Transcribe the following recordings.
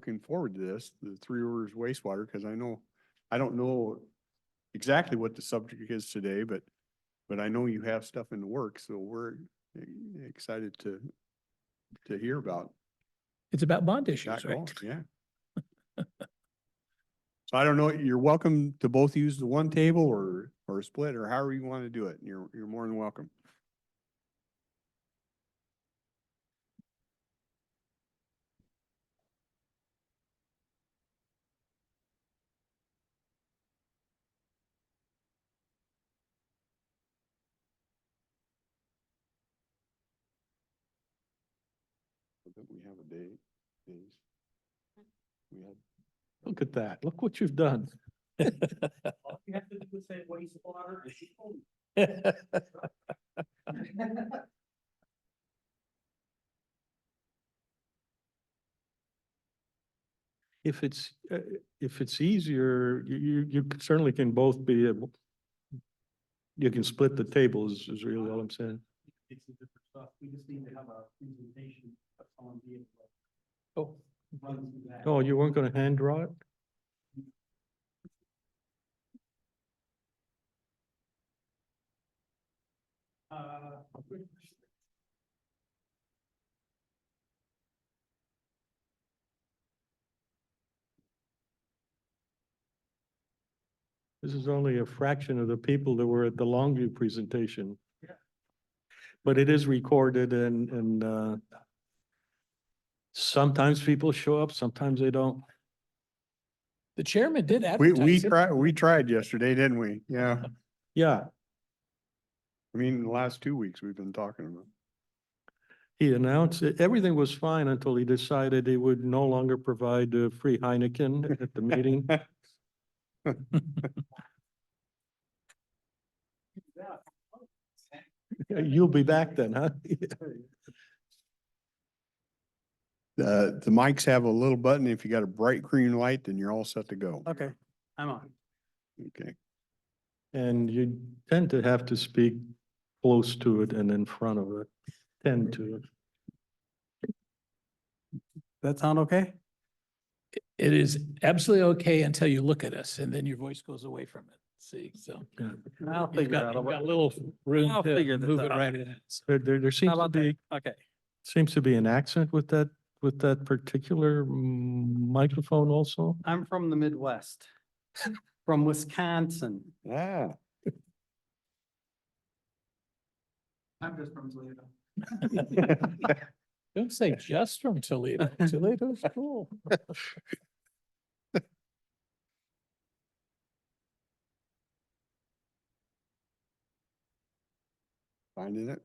looking forward to this, the Three Rivers wastewater, because I don't know exactly what the subject is today, but I know you have stuff in the works, so we're excited to hear about It's about bond that issues, going, right? yeah. So I don't know, you're welcome to both use the one table or split or however you want to do it. You're more than welcome. We have a day, days. We had. Look at that. Look what you've done. All you have to do is say wastewater. If it's easier, you certainly can both be able. You can split the tables is really all I'm saying. It's a different stuff. We just need to have a presentation of someone being Oh, run through that. Oh, you weren't gonna hand draw it? Uh, This is only a fraction of the people that were at the Longview presentation. Yeah. But it is recorded and sometimes people show up, sometimes they don't. the chairman did We advertise it. we tried yesterday, didn't we? Yeah. Yeah, I mean, the last 2 weeks we've been talking about. he announced it. Everything was fine until he decided he would no longer provide free Heineken at the meeting. You'll be back then, huh? The mics have a little button. If you got a bright green light, then you're all set to go. Okay, I'm on. Okay. And you tend to have to speak close to it and in front of it, tend to. That sound okay? It is absolutely okay until you look at us and then your voice goes away from it. See, so. I'll You've got a little room I'll to figure this move it out. right in. So There seems to be, Okay. seems to be an accent with that particular microphone also. I'm from the Midwest, from Wisconsin. Ah. I'm just from Toledo. Don't say just from Toledo. Toledo's cool. Finding it.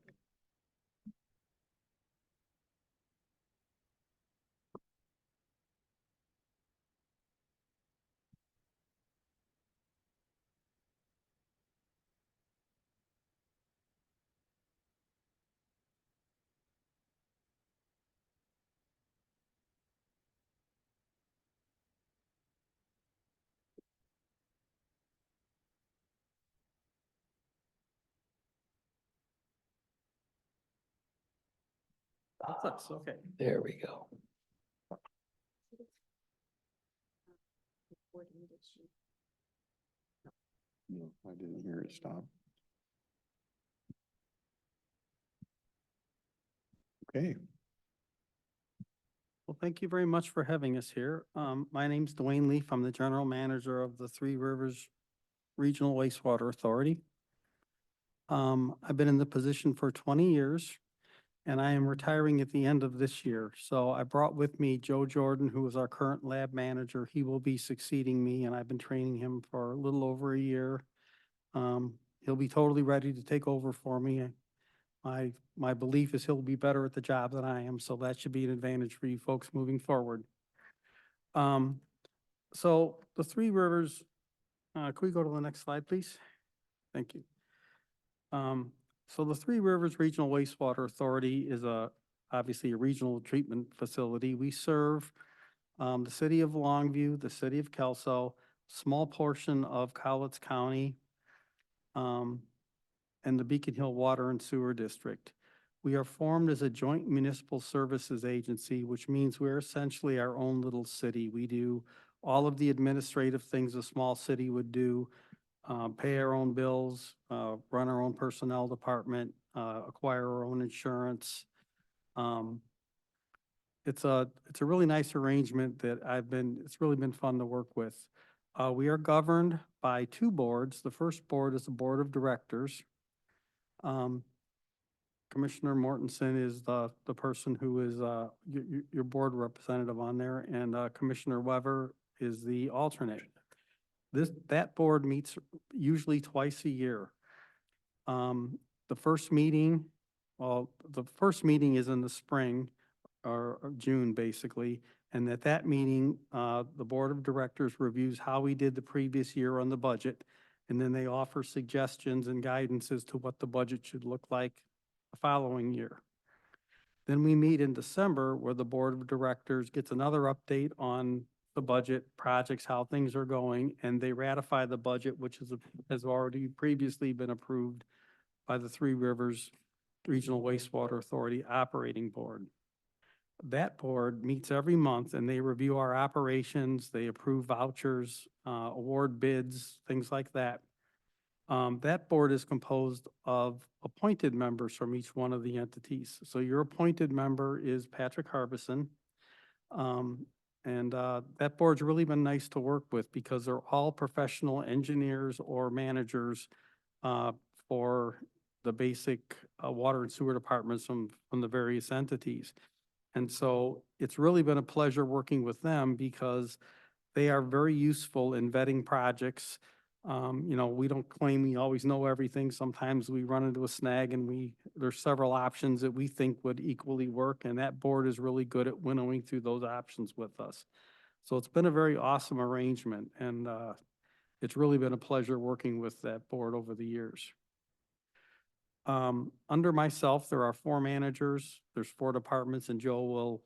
That's okay. There we go. No, I didn't hear it stop. Okay. Well, thank you very much for having us here. My name's Dwayne Leaf. I'm the general manager of the Three Rivers Regional Wastewater Authority. I've been in the position for 20 years and I am retiring at the end of this year. So I brought with me Joe Jordan, who is our current lab manager. He will be succeeding me and I've been training him for a little over a year. He'll be totally ready to take over for me. My belief is he'll be better at the job than I am, so that should be an advantage for you folks moving forward. So the Three Rivers, could we go to the next slide, please? Thank you. So the Three Rivers Regional Wastewater Authority is obviously a regional treatment facility. We serve the city of Longview, the city of Kelso, small portion of Cowlitz County, and the Beacon Hill Water and Sewer District. we are formed as a joint municipal services agency, which means we're essentially our own little city. We do all of the administrative things a small city would do, pay our own bills, run our own personnel department, acquire our own insurance. It's a really nice arrangement that it's really been fun to work with. We are governed by two boards. The first board is the Board of Directors. Commissioner Mortensen is the person who is, your board representative on there, and, Commissioner Weber is the alternate. That board meets usually twice a year. The first meeting is in the spring or June, basically. And at that meeting, the Board of Directors reviews how we did the previous year on the budget. And then they offer suggestions and guidance as to what the budget should look like the following year. Then we meet in December where the Board of Directors gets another update on the budget, projects, how things are going, and they ratify the budget, which has already previously been approved by the Three Rivers Regional Wastewater Authority Operating Board. That board meets every month and they review our operations, they approve vouchers, award bids, things like that. That board is composed of appointed members from each one of the entities. So your appointed member is Patrick Harbison. That board's really been nice to work with because they're all professional engineers or managers for the basic water and sewer departments from the various entities. And so it's really been a pleasure working with them because they are very useful in vetting projects. We don't claim we always know everything. Sometimes we run into a snag and there's several options that we think would equally work, and that board is really good at winnowing through those options with us. So it's been a very awesome arrangement, and it's really been a pleasure working with that board over the years. Under myself, there are 4 managers, there's 4 departments, and Joe will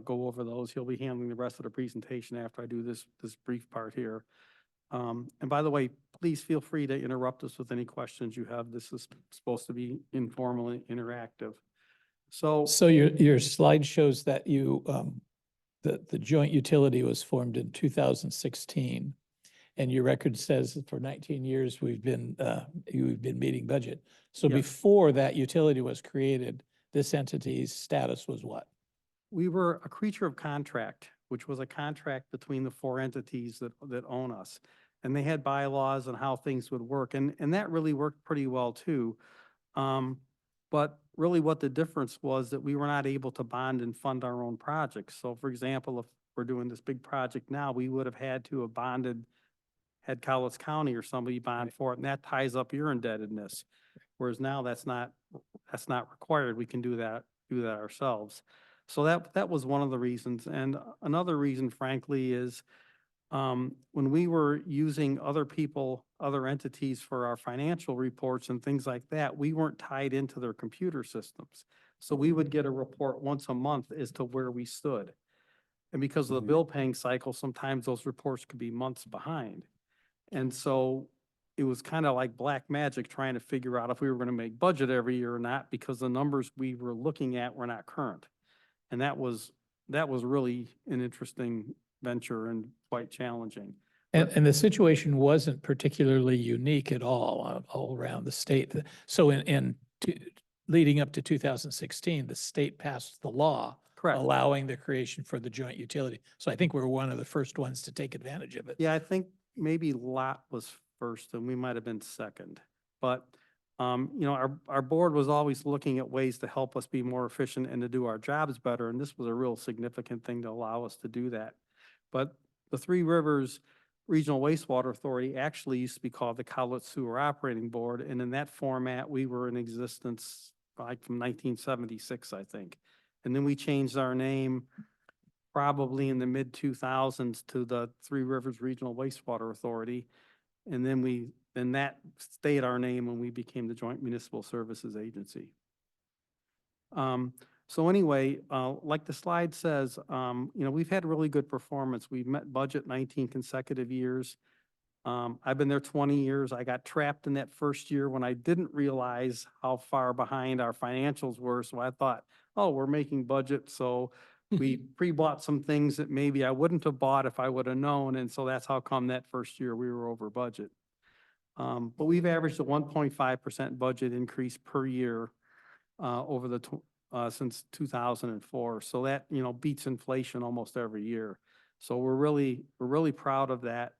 go over those. He'll be handling the rest of the presentation after I do this brief part here. And by the way, please feel free to interrupt us with any questions you have. This is supposed to be informal and interactive. So your slide shows that the joint utility was formed in 2016. And your record says for 19 years, you've been meeting budget. So Yes. before that utility was created, this entity's status was what? we were a creature of contract, which was a contract between the 4 entities that own us. And they had bylaws on how things would work. And that really worked pretty well too. But really what the difference was that we were not able to bond and fund our own projects. So for example, if we're doing this big project now, we would have had to have had Cowlitz County or somebody bond for it, and that ties up your indebtedness. Whereas now that's not required. We can do that ourselves. So that was one of the reasons. And another reason, frankly, is when we were using other entities for our financial reports and things like that, we weren't tied into their computer systems. So we would get a report once a month as to where we stood. And because of the bill paying cycle, sometimes those reports could be months behind. And so it was kind of like black magic trying to figure out if we were going to make budget every year or not, because the numbers we were looking at were not current. And that was really an interesting venture and quite challenging. And the situation wasn't particularly unique at all around the state. So leading up to 2016, the state passed the law Correct. allowing the creation for the joint utility. So I think we're one of the first ones to take advantage of it. Yeah, I think maybe Lot was first and we might have been second. But, our board was always looking at ways to help us be more efficient and to do our jobs better. And this was a real significant thing to allow us to do that. But the Three Rivers Regional Wastewater Authority actually used to be called the Cowlitz Sewer Operating Board. And in that format, we were in existence like from 1976, I think. And then we changed our name probably in the mid-2000s to the Three Rivers Regional Wastewater Authority. And then that stayed our name when we became the Joint Municipal Services Agency. So anyway, like the slide says, we've had really good performance. We've met budget 19 consecutive years. I've been there 20 years. I got trapped in that first year when I didn't realize how far behind our financials were. So I thought, oh, we're making budget. So we pre-bought some things that maybe I wouldn't have bought if I would have known. And so that's how come that first year we were over budget. But we've averaged a 1.5% budget increase per year over since 2004. So that, beats inflation almost every year. So we're really proud of that.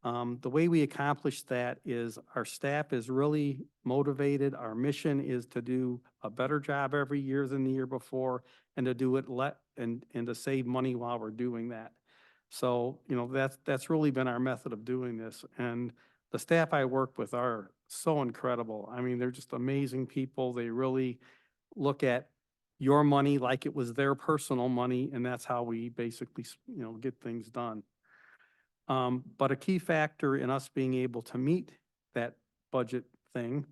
The way we accomplish that is our staff is really motivated. Our mission is to do a better job every year than the year before and to do it and to save money while we're doing that. So, that's really been our method of doing this. And the staff I work with are so incredible. I mean, they're just amazing people. They really look at your money like it was their personal money, and that's how we basically, get things done. But a key factor in us being able to meet that budget thing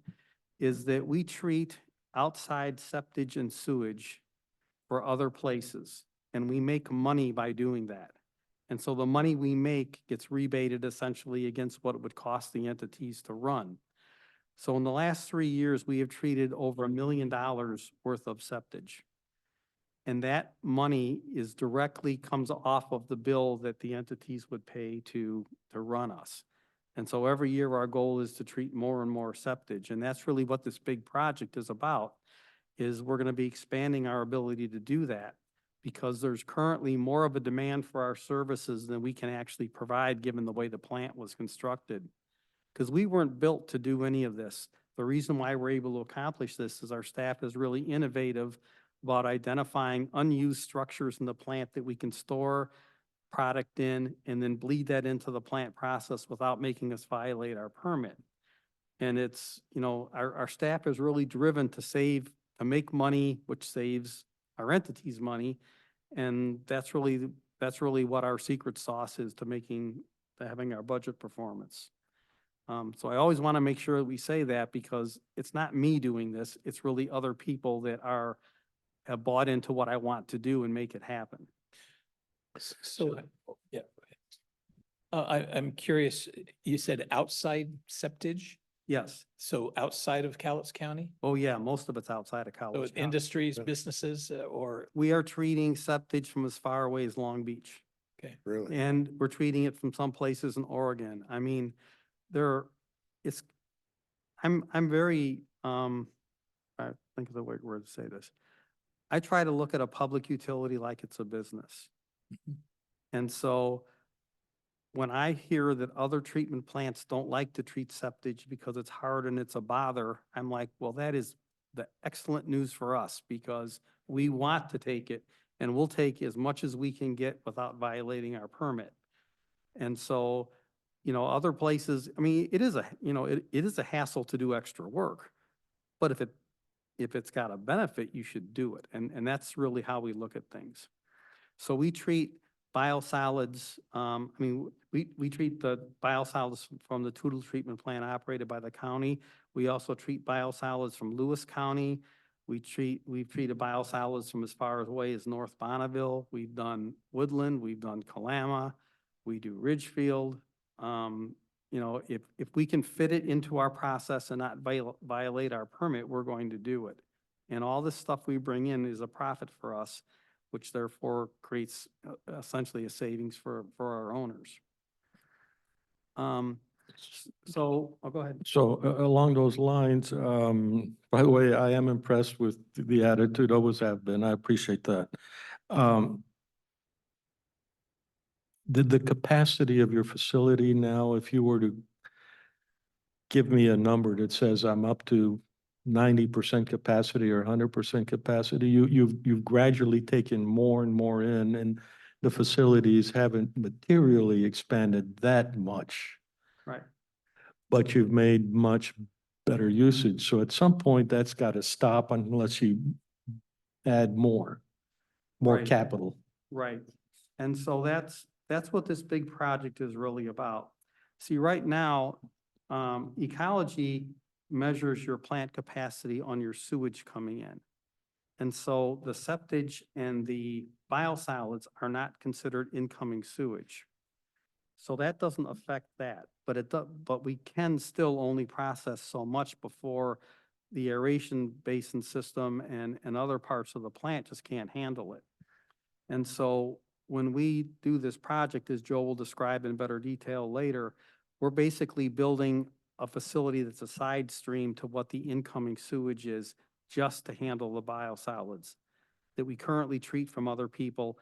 is that we treat outside septage and sewage for other places, and we make money by doing that. And so the money we make gets rebated essentially against what it would cost the entities to run. So in the last 3 years, we have treated over $1 million worth of septage. And that money directly comes off of the bill that the entities would pay to run us. And so every year our goal is to treat more and more septage. And that's really what this big project is about, is we're going to be expanding our ability to do that because there's currently more of a demand for our services than we can actually provide given the way the plant was constructed. Because we weren't built to do any of this. The reason why we're able to accomplish this is our staff is really innovative about identifying unused structures in the plant that we can store product in and then bleed that into the plant process without making us violate our permit. And it's, our staff is really driven to make money, which saves our entities money. And that's really what our secret sauce is to having our budget performance. So I always want to make sure that we say that because it's not me doing this. It's really other people that have bought into what I want to do and make it happen. So, yeah. I'm curious, you said outside septage? Yes. So outside of Cowlitz County? Oh, yeah, most of it's outside of So Cowlitz County. industries, businesses, or, We are treating septage from as far away as Long Beach. okay. Really? And we're treating it from some places in Oregon. I mean, I'm very, I think of the right word to say this. I try to look at a public utility like it's a business. Mhm. And so when I hear that other treatment plants don't like to treat septage because it's hard and it's a bother, I'm like, well, that is the excellent news for us because we want to take it and we'll take as much as we can get without violating our permit. And so, other places, I mean, it is a hassle to do extra work, but if it's got a benefit, you should do it. And that's really how we look at things. So we treat biosolids, we treat the biosolids from the Toutle treatment plant operated by the county. We also treat biosolids from Lewis County. We've treated biosolids from as far away as North Bonneville. We've done Woodland, we've done Kalama, we do Ridgefield. If we can fit it into our process and not violate our permit, we're going to do it. And all this stuff we bring in is a profit for us, which therefore creates essentially a savings for our owners. So, go ahead. So along those lines, by the way, I am impressed with the attitude, always have been. I appreciate that. The capacity of your facility now, if you were to give me a number that says I'm up to 90% capacity or 100% capacity, you've gradually taken more and more in, and the facilities haven't materially expanded that much. Right. But you've made much better usage. So at some point, that's got to stop unless you add more Right. capital. Right. And so that's what this big project is really about. See, right now, ecology measures your plant capacity on your sewage coming in. And so the septage and the biosolids are not considered incoming sewage. So that doesn't affect that, but but we can still only process so much before the aeration basin system and other parts of the plant just can't handle it. And so when we do this project, as Joe will describe in better detail later, we're basically building a facility that's a side stream to what the incoming sewage is, just to handle the biosolids that we currently treat from other people,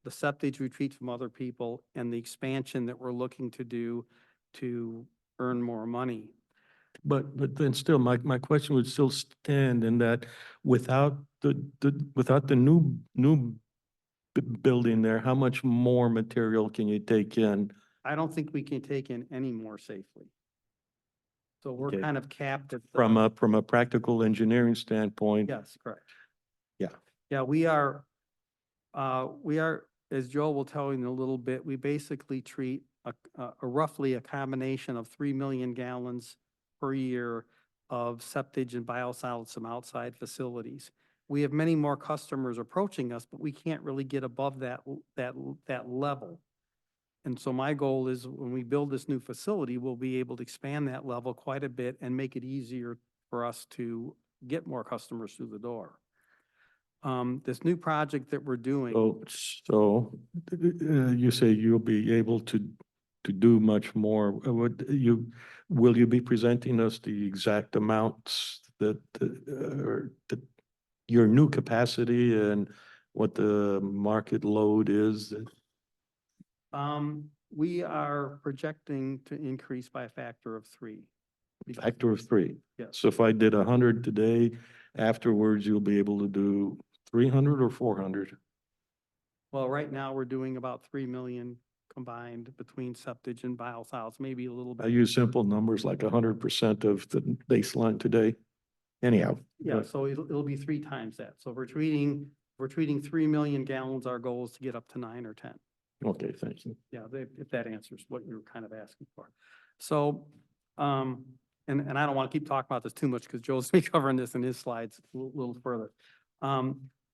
the septage we treat from other people, and the expansion that we're looking to do to earn more money. But then still, my question would still stand in that without without the new building there, how much more material can you take in? I don't think we can take in any more safely. So we're Okay. kind of capped at the. From a practical engineering standpoint? Yes, correct. Yeah. Yeah, we are, as Joe will tell you in a little bit, we basically treat a roughly a combination of 3 million gallons per year of septage and biosolids from outside facilities. We have many more customers approaching us, but we can't really get above that level. And so my goal is when we build this new facility, we'll be able to expand that level quite a bit and make it easier for us to get more customers through the door. This new project that we're doing, So you say you'll be able to do much more. Will you be presenting us the exact amounts that, your new capacity and what the market load is? we are projecting to increase by a factor of 3. Factor of 3. Yes. So if I did 100 today, afterwards you'll be able to do 300 or 400? Well, right now, we're doing about 3 million combined between septage and biosolids, maybe a little I bit. use simple numbers like 100% of the baseline today. Anyhow. Yeah, so it'll be 3 times that. So if we're treating 3 million gallons, our goal is to get up to 9 or 10. Okay, thank you. Yeah, if that answers what you're kind of asking for. So, and I don't want to keep talking about this too much because Joe's be covering this in his slides a little further.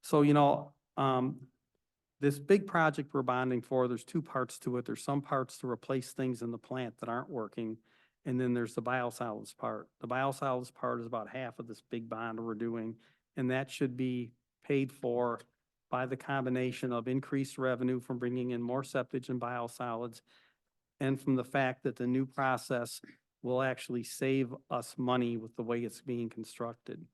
So, this big project we're bonding for, there's 2 parts to it. There's some parts to replace things in the plant that aren't working. And then there's the biosolids part. The biosolids part is about half of this big bond we're doing. And that should be paid for by the combination of increased revenue from bringing in more septage and biosolids, and from the fact that the new process will actually save us money with the way it's being constructed.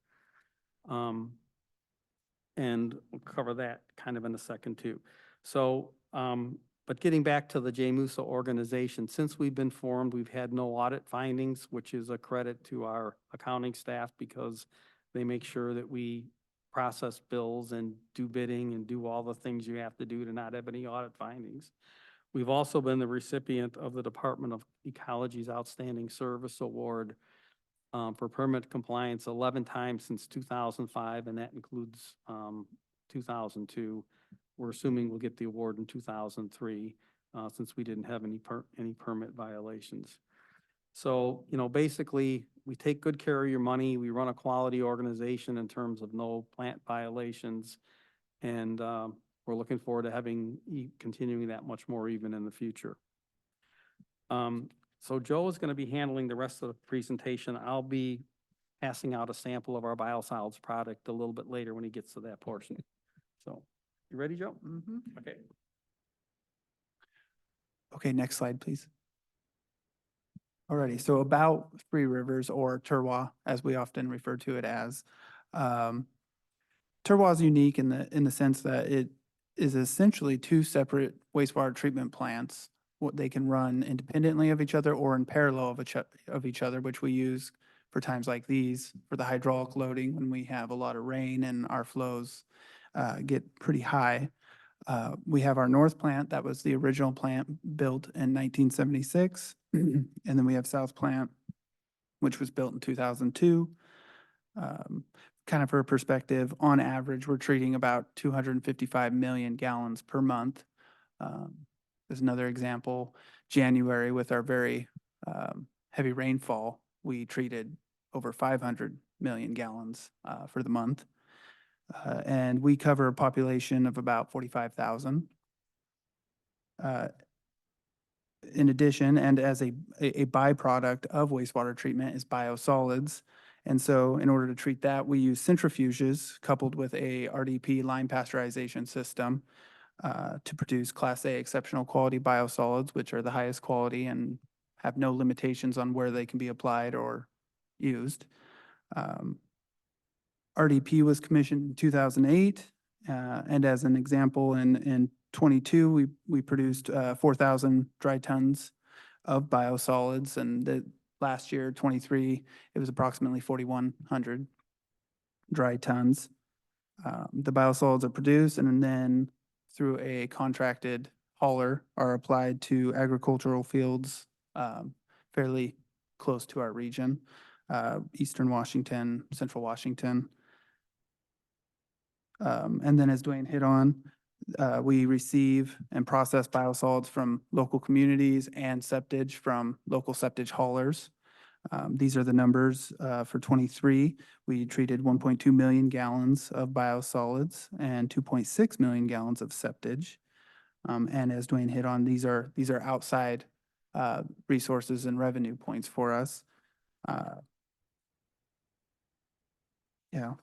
And we'll cover that kind of in a second too. So, but getting back to the J. Musa organization, since we've been formed, we've had no audit findings, which is a credit to our accounting staff because they make sure that we process bills and do bidding and do all the things you have to do to not have any audit findings. We've also been the recipient of the Department of Ecology's Outstanding Service Award for permit compliance 11 times since 2005, and that includes 2002. We're assuming we'll get the award in 2003 since we didn't have any permit violations. So, basically, we take good care of your money. We run a quality organization in terms of no plant violations, and we're looking forward to continuing that much more even in the future. So Joe is going to be handling the rest of the presentation. I'll be passing out a sample of our biosolids product a little bit later when he gets to that portion. So, you ready, Joe? Mm-hmm. Okay. Okay, next slide, please. Alrighty, so about Three Rivers, or Turwa, as we often refer to it as. Turwa is unique in the sense that it is essentially 2 separate wastewater treatment plants. What they can run independently of each other or in parallel of each other, which we use for times like these for the hydraulic loading when we have a lot of rain and our flows get pretty high. We have our north plant, that was the original plant built in 1976. And then we have south plant, which was built in 2002. Kind of for perspective, on average, we're treating about 255 million gallons per month. There's another example, January with our very heavy rainfall, we treated over 500 million gallons for the month. And we cover a population of about 45,000. in addition, and as a byproduct of wastewater treatment is biosolids. And so in order to treat that, we use centrifuges coupled with a RDP line pasteurization system to produce Class A exceptional quality biosolids, which are the highest quality and have no limitations on where they can be applied or used. RDP was commissioned in 2008. And as an example, in 22, we produced 4,000 dry tons of biosolids. And the last year, 23, it was approximately 4,100 dry tons. The biosolids are produced and then through a contracted hauler are applied to agricultural fields fairly close to our region, Eastern Washington, Central Washington. And then as Dwayne hit on, we receive and process biosolids from local communities and septage from local septage haulers. These are the numbers for 23. We treated 1.2 million gallons of biosolids and 2.6 million gallons of septage. And as Dwayne hit on, these are outside resources and revenue points for us. Yeah.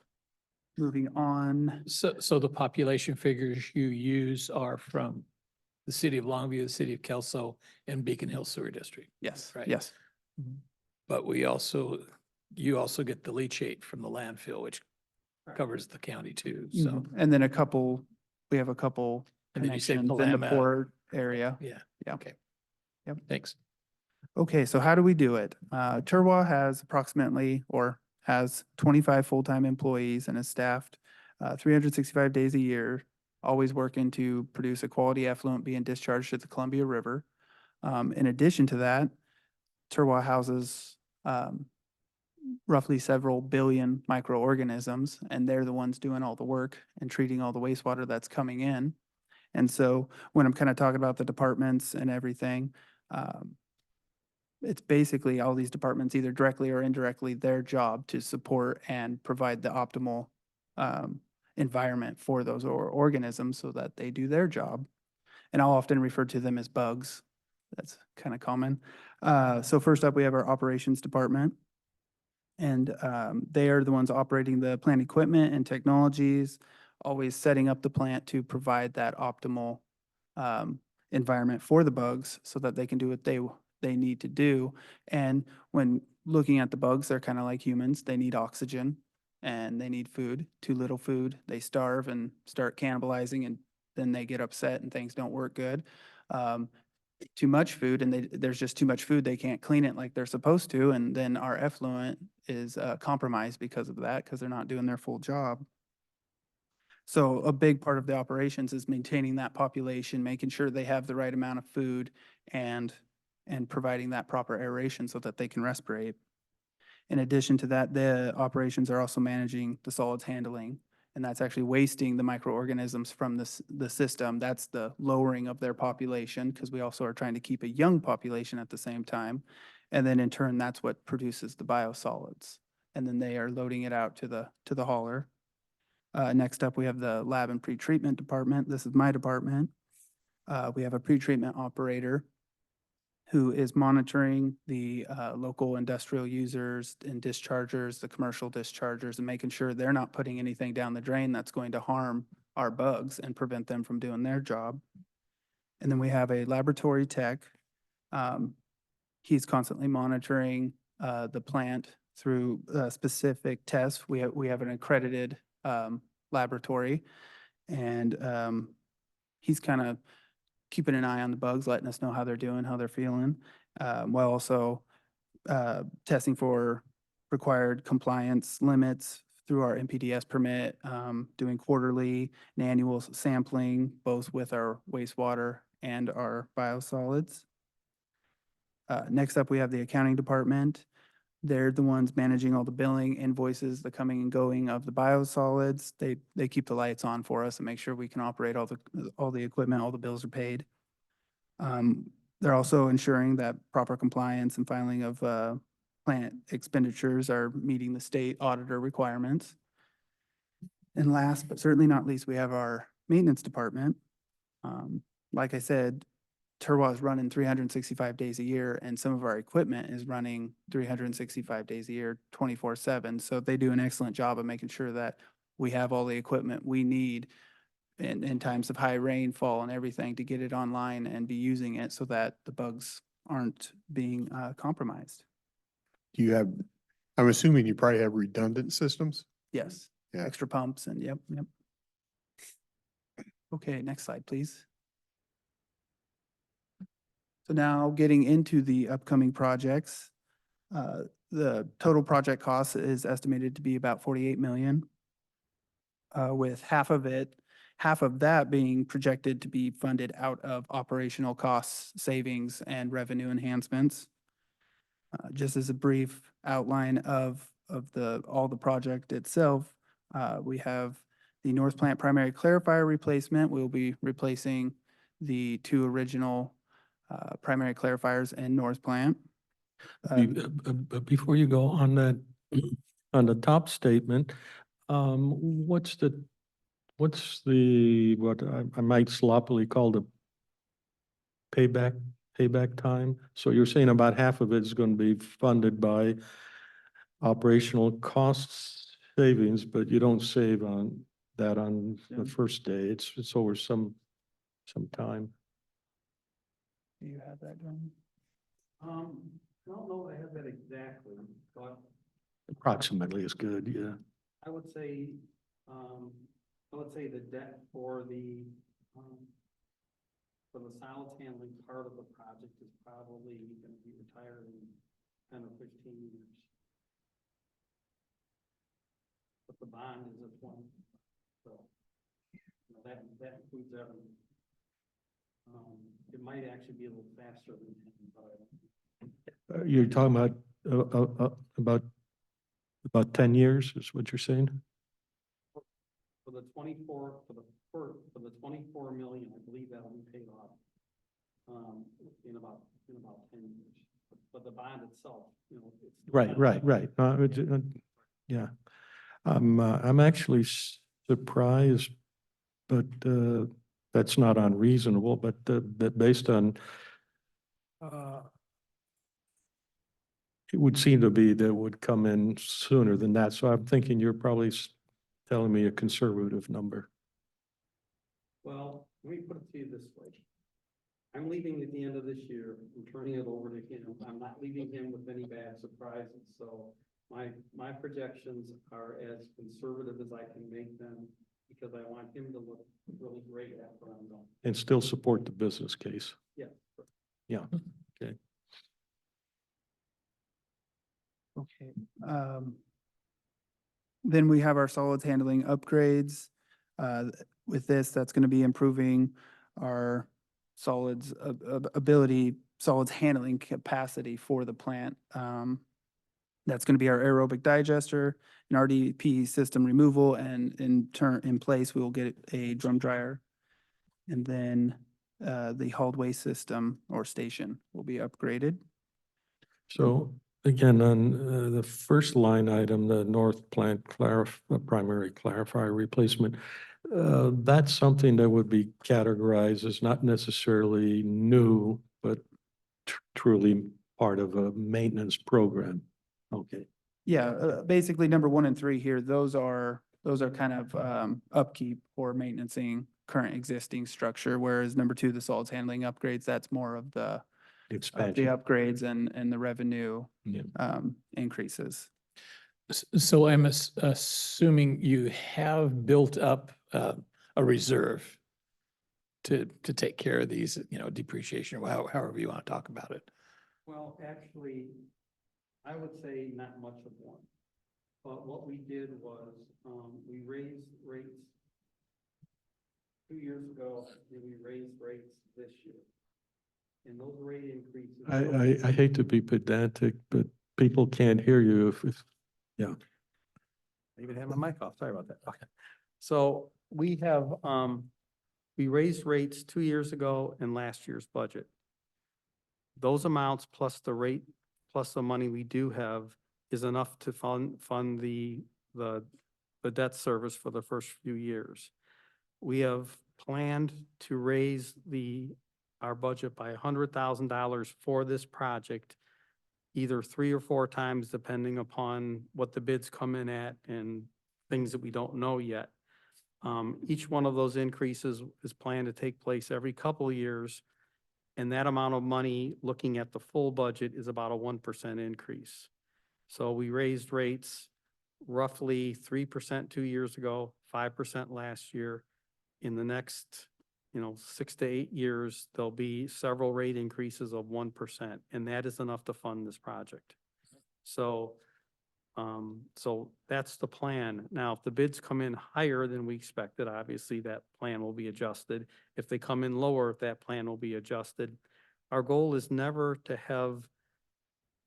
Moving on. So the population figures you use are from the city of Longview, the city of Kelso, and Beacon Hill Sewer District. Yes, Right. yes. But you also get the leachate from the landfill, which covers the county too, so. Mhm. And then we have a couple And then you say connections in the Palama. port area. Yeah. Yeah. Okay. Yep. Thanks. Okay, so how do we do it? Turwa has approximately, or has 25 full-time employees and is staffed 365 days a year, always working to produce a quality effluent being discharged to the Columbia River. In addition to that, Turwa houses roughly several billion microorganisms, and they're the ones doing all the work and treating all the wastewater that's coming in. And so when I'm kind of talking about the departments and everything, it's basically all these departments, either directly or indirectly, their job to support and provide the optimal environment for those organisms so that they do their job. And I'll often refer to them as bugs. That's kind of common. So first up, we have our operations department. And they are the ones operating the plant equipment and technologies, always setting up the plant to provide that optimal environment for the bugs so that they can do what they need to do. And when looking at the bugs, they're kind of like humans. They need oxygen and they need food. Too little food, they starve and start cannibalizing, and then they get upset and things don't work good. Too much food and there's just too much food, they can't clean it like they're supposed to, and then our effluent is compromised because of that, because they're not doing their full job. So a big part of the operations is maintaining that population, making sure they have the right amount of food and providing that proper aeration so that they can respirate. In addition to that, the operations are also managing the solids handling, and that's actually wasting the microorganisms from the system. That's the lowering of their population, because we also are trying to keep a young population at the same time. And then in turn, that's what produces the biosolids. And then they are loading it out to the hauler. Next up, we have the lab and pretreatment department. This is my department. We have a pretreatment operator who is monitoring the local industrial users and dischargers, the commercial dischargers, and making sure they're not putting anything down the drain that's going to harm our bugs and prevent them from doing their job. And then we have a laboratory tech. He's constantly monitoring the plant through specific tests. We have an accredited laboratory, and he's kind of keeping an eye on the bugs, letting us know how they're doing, how they're feeling, while also testing for required compliance limits through our NPDES permit, doing quarterly and annual sampling, both with our wastewater and our biosolids. Next up, we have the accounting department. They're the ones managing all the billing, invoices, the coming and going of the biosolids. They keep the lights on for us and make sure we can operate all the equipment, all the bills are paid. They're also ensuring that proper compliance and filing of plant expenditures are meeting the state auditor requirements. And last, but certainly not least, we have our maintenance department. Like I said, Turwa is running 365 days a year, and some of our equipment is running 365 days a year, 24/7. So they do an excellent job of making sure that we have all the equipment we need in times of high rainfall and everything to get it online and be using it so that the bugs aren't being compromised. Do you have, I'm assuming you probably have redundant systems? Yes, Yeah. extra pumps and yep. Okay, next slide, please. So now getting into the upcoming projects, the total project cost is estimated to be about 48 million. With half of that being projected to be funded out of operational costs, savings, and revenue enhancements. Just as a brief outline of all the project itself, we have the North Plant primary clarifier replacement. We'll be replacing the two original primary clarifiers in North Plant. Before you go on that, on the top statement, what's what I might sloppily call the payback time? So you're saying about half of it is going to be funded by operational costs savings, but you don't save on that on the first day. It's over some time. Do you have that, John? I don't know if I have that exactly, but Approximately is good, yeah. I would say, the debt for the solids handling part of the project is probably gonna be retired in 10 or 15 years. But the bond is at 20, so, you know, that includes everything. It might actually be a little faster than 10, but I don't. You're talking about 10 years is what you're saying? For the 24 million, I believe that'll be paid off, in about 10 years. But the bond itself, you know, it's. Right. Yeah. I'm actually surprised, but that's not unreasonable, but that based on it would seem to be that would come in sooner than that. So I'm thinking you're probably telling me a conservative number. Well, let me put it to you this way. I'm leaving at the end of this year. I'm turning it over to him. I'm not leaving him with any bad surprises. So my projections are as conservative as I can make them because I want him to look really great after I'm done. And still support the business case. Yeah. Yeah, okay. Okay. Then we have our solids handling upgrades. With this, that's going to be improving our solids solids handling capacity for the plant. That's going to be our aerobic digester, an RDP system removal, and in place, we will get a drum dryer. And then the hauled waste system or station will be upgraded. So again, on the first line item, the North Plant primary clarifier replacement, that's something that would be categorized as not necessarily new, but truly part of a maintenance program. Okay. Yeah, basically number 1 and 3 here, those are kind of upkeep or maintaining current existing structure, whereas number 2, the solids handling upgrades, that's more of the Expansion. upgrades and the revenue Yeah. increases. So I'm assuming you have built up a reserve to take care of these, depreciation, or however you want to talk about it. Well, actually, I would say not much of one. But what we did was, we raised rates 2 years ago, and we raised rates this year. And those rate increases. I hate to be pedantic, but people can't hear you if yeah. I even had my mic off, sorry about that. Okay. So we have, we raised rates 2 years ago in last year's budget. Those amounts plus the rate, plus the money we do have is enough to fund the debt service for the first few years. We have planned to raise the our budget by $100,000 for this project, either 3 or 4 times, depending upon what the bids come in at and things that we don't know yet. Each one of those increases is planned to take place every couple of years. And that amount of money, looking at the full budget, is about a 1% increase. So we raised rates roughly 3% 2 years ago, 5% last year. In the next, 6 to 8 years, there'll be several rate increases of 1%, and that is enough to fund this project. So, so that's the plan. Now, if the bids come in higher than we expected, obviously that plan will be adjusted. If they come in lower, that plan will be adjusted. Our goal is never to have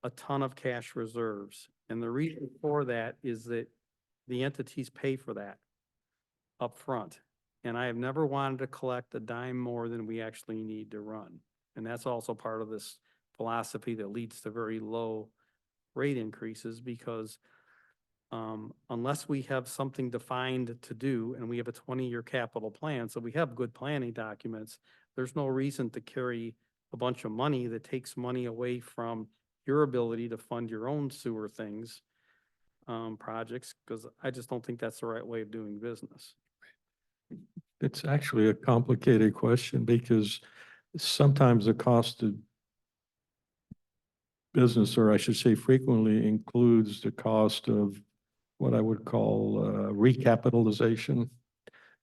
a ton of cash reserves. And the reason for that is that the entities pay for that up front. And I have never wanted to collect a dime more than we actually need to run. And that's also part of this philosophy that leads to very low rate increases, because unless we have something defined to do and we have a 20-year capital plan, so we have good planning documents, there's no reason to carry a bunch of money that takes money away from your ability to fund your own sewer things, projects, because I just don't think that's the right way of doing business. It's actually a complicated question because sometimes the cost of business, or I should say frequently, includes the cost of what I would call recapitalization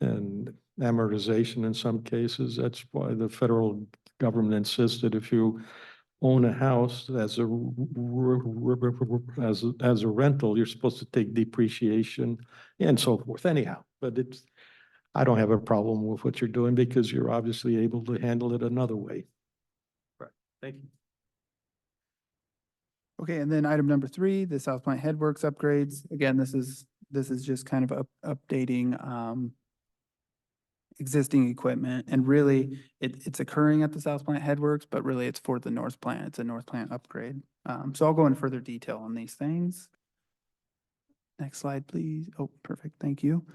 and amortization in some cases. That's why the federal government insisted if you own a house as a rental, you're supposed to take depreciation and so forth anyhow. But I don't have a problem with what you're doing because you're obviously able to handle it another way. Thank you. Okay, and then item number 3, the South Plant Headworks upgrades. Again, this is just kind of updating existing equipment, and really it's occurring at the South Plant Headworks, but really it's for the North Plant. It's a North Plant upgrade. So I'll go into further detail on these things. Next slide, please. Oh, perfect. Thank you.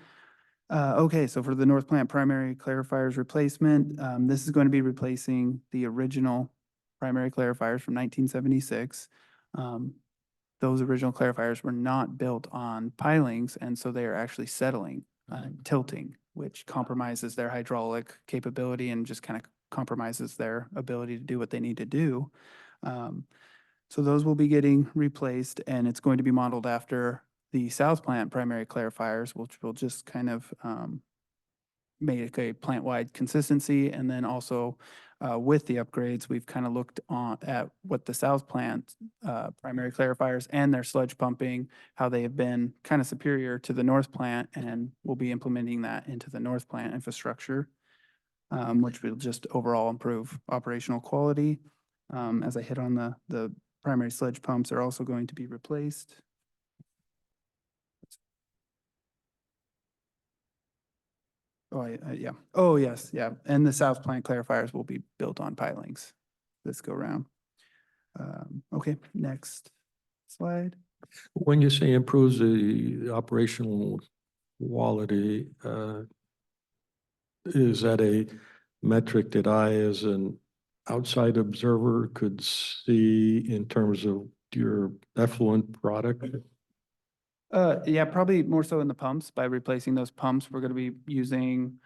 Okay, so for the North Plant primary clarifiers replacement, this is going to be replacing the original primary clarifiers from 1976. Those original clarifiers were not built on pilings, and so they are actually settling, tilting, which compromises their hydraulic capability and just kind of compromises their ability to do what they need to do. So those will be getting replaced, and it's going to be modeled after the South Plant primary clarifiers, which will just kind of make a plant-wide consistency. And then also with the upgrades, we've kind of looked at what the South Plant primary clarifiers and their sludge pumping, how they have been kind of superior to the North Plant, and we'll be implementing that into the North Plant infrastructure, which will just overall improve operational quality. As I hit on the primary sludge pumps are also going to be replaced. Oh, yeah. Oh, yes, yeah. And the South Plant clarifiers will be built on pilings this go round. Okay, next slide. When you say improves the operational quality, is that a metric that I, as an outside observer, could see in terms of your effluent product? Yeah, probably more so in the pumps. By replacing those pumps, we're going to be using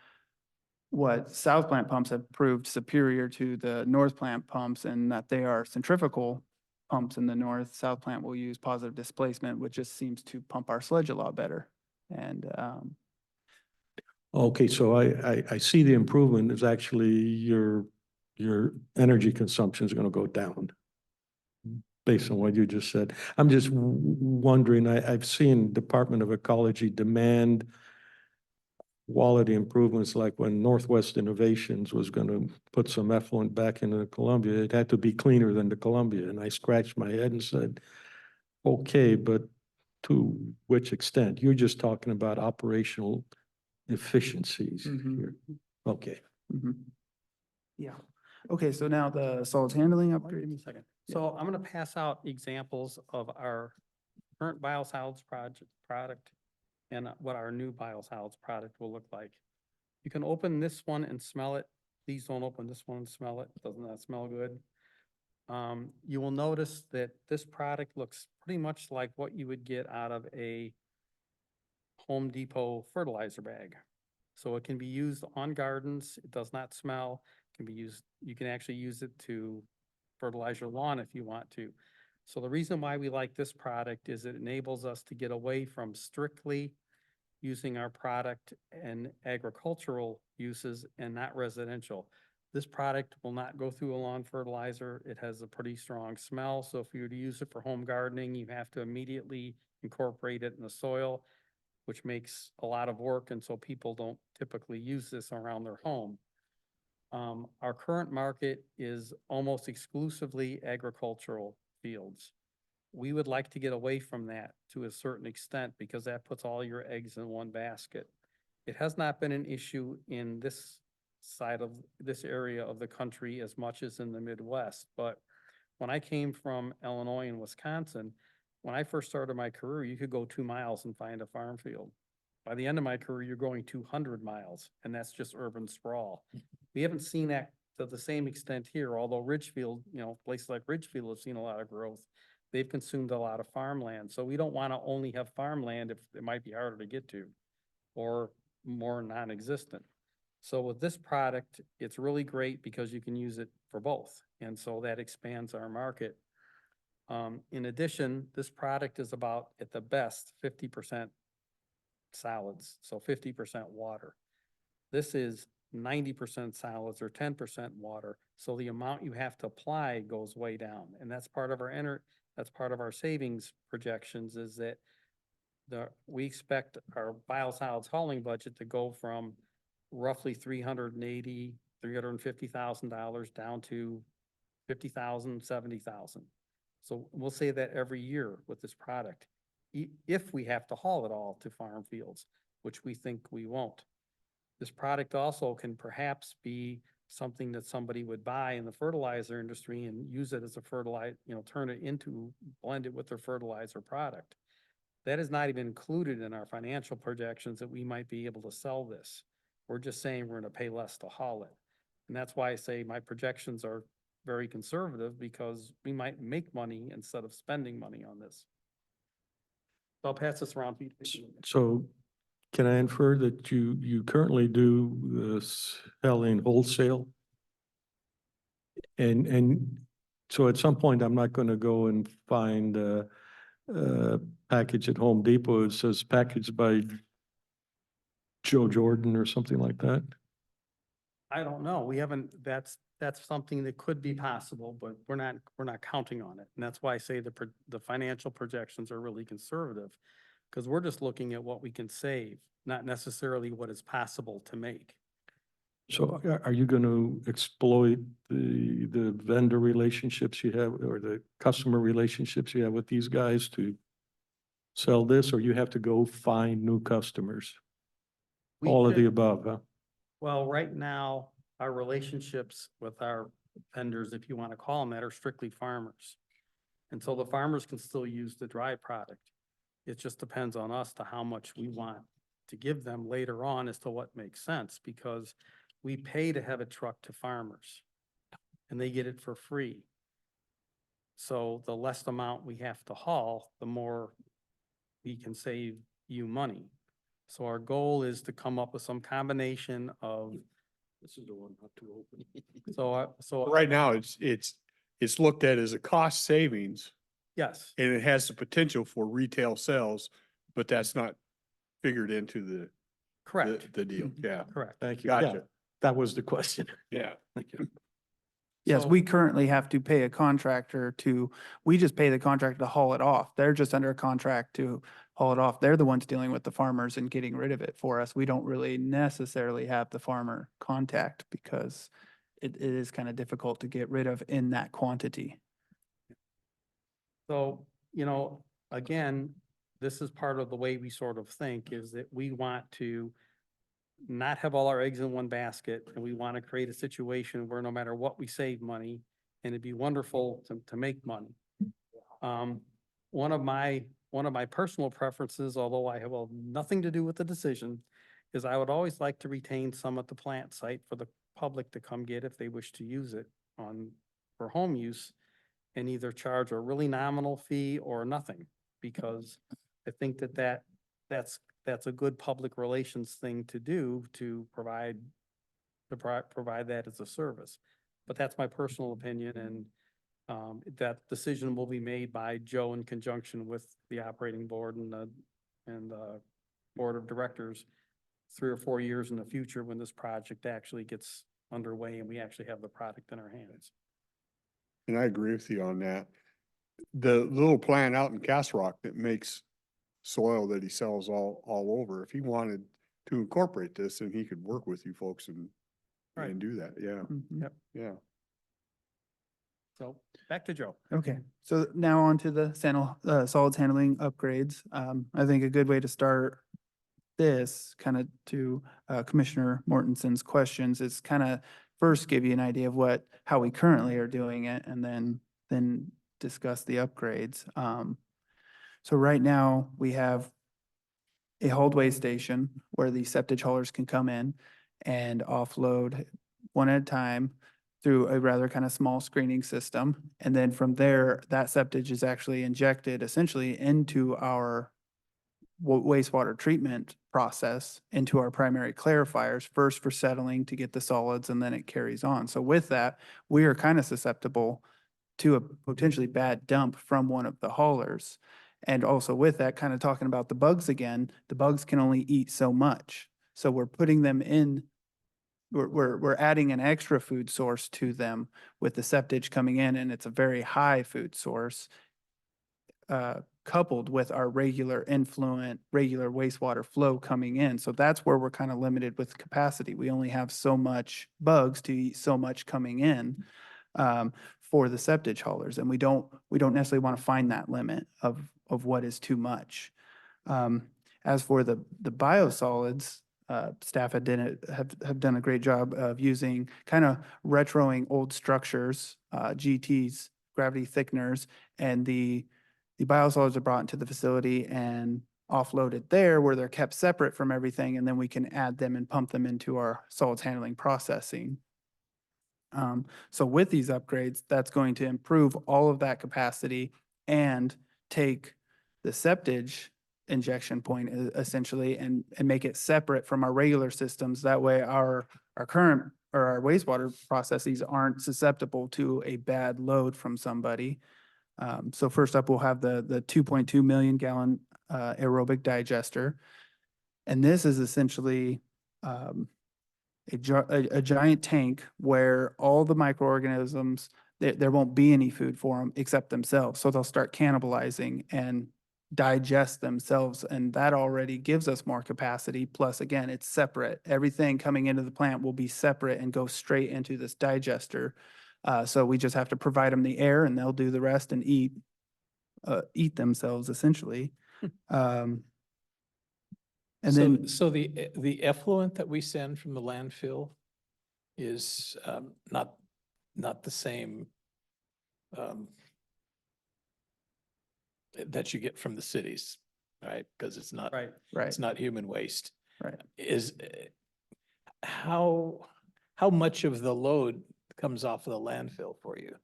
what South Plant pumps have proved superior to the North Plant pumps, and that they are centrifugal pumps in the north. South Plant will use positive displacement, which just seems to pump our sludge a lot better. And Okay, so I see the improvement is actually your energy consumption is going to go down based on what you just said. I'm just wondering, I've seen Department of Ecology demand quality improvements, like when Northwest Innovations was going to put some effluent back into the Columbia, it had to be cleaner than the Columbia. And I scratched my head and said, okay, but to which extent? You're just talking about operational efficiencies here. Okay. yeah. Okay, so now the solids handling Give upgrade. me a second. So I'm going to pass out examples of our current biosolids product and what our new biosolids product will look like. You can open this one and smell it please don't open this one and smell it. Doesn't that smell good? You will notice that this product looks pretty much like what you would get out of a Home Depot fertilizer bag. So it can be used on gardens. It does not smell. Can be used, you can actually use it to fertilize your lawn if you want to. So the reason why we like this product is it enables us to get away from strictly using our product in agricultural uses and not residential. This product will not go through a lawn fertilizer. It has a pretty strong smell. So if you were to use it for home gardening, you have to immediately incorporate it in the soil, which makes a lot of work. And so people don't typically use this around their home. Our current market is almost exclusively agricultural fields. We would like to get away from that to a certain extent because that puts all your eggs in one basket. It has not been an issue in this side of this area of the country as much as in the Midwest. But when I came from Illinois and Wisconsin, when I first started my career, you could go 2 miles and find a farm field. By the end of my career, you're going 200 miles, and that's just urban sprawl. We haven't seen that to the same extent here, although Ridgefield, places like Ridgefield have seen a lot of growth. They've consumed a lot of farmland, so we don't want to only have farmland if it might be harder to get to or more non-existent. So with this product, it's really great because you can use it for both, and so that expands our market. In addition, this product is about, at the best, 50% solids, so 50% water. This is 90% solids or 10% water, so the amount you have to apply goes way down, and that's part of our savings projections, is that we expect our biosolids hauling budget to go from roughly $350,000 down to $50,000, $70,000. So we'll say that every year with this product, if we have to haul it all to farm fields, which we think we won't. This product also can perhaps be something that somebody would buy in the fertilizer industry and use it as a fertilizer, blend it with their fertilizer product. That is not even included in our financial projections that we might be able to sell this. We're just saying we're gonna pay less to haul it. And that's why I say my projections are very conservative, because we might make money instead of spending money on this. So I'll pass this around. So can I infer that you currently do selling wholesale? And so at some point, I'm not going to go and find a package at Home Depot that says packaged by Joe Jordan or something like that. I don't know. We haven't, that's something that could be possible, but we're not counting on it. And that's why I say the financial projections are really conservative, because we're just looking at what we can save, not necessarily what is possible to make. So are you going to exploit the vendor relationships you have or the customer relationships you have with these guys to sell this, or you have to go find new customers? We All of the should- above, huh? Well, right now, our relationships with our vendors, if you want to call them that, are strictly farmers. And so the farmers can still use the dry product. It just depends on us to how much we want to give them later on as to what makes sense, because we pay to have a truck to farmers and they get it for free. So the less amount we have to haul, the more we can save you money. So our goal is to come up with some combination of. This is the one not to open. So Right now, it's looked at as a cost savings, yes, and it has the potential for retail sales, but that's not figured into correct, the deal. Yeah, correct. Thank you. Gotcha. Yeah, that was the question. yeah. Thank you. Yes, So- we currently have to pay a contractor we just pay the contractor to haul it off. They're just under a contract to haul it off. They're the ones dealing with the farmers and getting rid of it for us. We don't really necessarily have the farmer contact because it is kind of difficult to get rid of in that quantity. So, again, this is part of the way we sort of think, is that we want to not have all our eggs in one basket, and we want to create a situation where no matter what, we save money, and it'd be wonderful to make money. One of my personal preferences, although I have nothing to do with the decision, is I would always like to retain some at the plant site for the public to come get if they wish to use it for home use and either charge a really nominal fee or nothing. Because I think that's a good public relations thing to do, to provide that as a service. But that's my personal opinion, and that decision will be made by Joe in conjunction with the operating board and the board of directors 3 or 4 years in the future when this project actually gets underway and we actually have the product in our hands. And I agree with you on that. The little plant out in Castle Rock that makes soil that he sells all over, if he wanted to incorporate this, then he could work with you folks and Right. do that. Yeah, Mhm. Yep. yeah. So back to Joe. Okay, so now on to the solids handling upgrades. I think a good way to start this, kind of to Commissioner Mortensen's questions, is kind of first give you an idea of how we currently are doing it, and then discuss the upgrades. So right now, we have a hauled weigh station where the septic haulers can come in and offload one at a time through a rather kind of small screening system. And then from there, that septic is actually injected essentially into our wastewater treatment process, into our primary clarifiers, first for settling to get the solids, and then it carries on. So with that, we are kind of susceptible to a potentially bad dump from one of the haulers. And also with that, kind of talking about the bugs again, the bugs can only eat so much. So we're putting them in, we're adding an extra food source to them with the septic coming in, and it's a very high food source, coupled with our regular wastewater flow coming in. So that's where we're kind of limited with capacity. We only have so much bugs to eat so much coming in for the septic haulers, and we don't necessarily want to find that limit of what is too much. As for the biosolids, staff have done a great job of using kind of retroing old structures, GTs, gravity thickeners, and the biosolids are brought into the facility and offloaded there where they're kept separate from everything, and then we can add them and pump them into our solids handling processing. So with these upgrades, that's going to improve all of that capacity and take the septic injection point essentially and make it separate from our regular systems. That way our current or our wastewater processes aren't susceptible to a bad load from somebody. So first up, we'll have the 2.2 million gallon aerobic digester. And this is essentially a giant tank where all the microorganisms, there won't be any food for them except themselves. So they'll start cannibalizing and digest themselves, and that already gives us more capacity. Plus, again, it's separate. Everything coming into the plant will be separate and go straight into this digester. So we just have to provide them the air, and they'll do the rest and eat themselves essentially. And then So the effluent that we send from the landfill is not the same that you get from the cities, right? Because it's not, Right. right, it's not human waste. right. Is, how much of the load comes off of the landfill for you?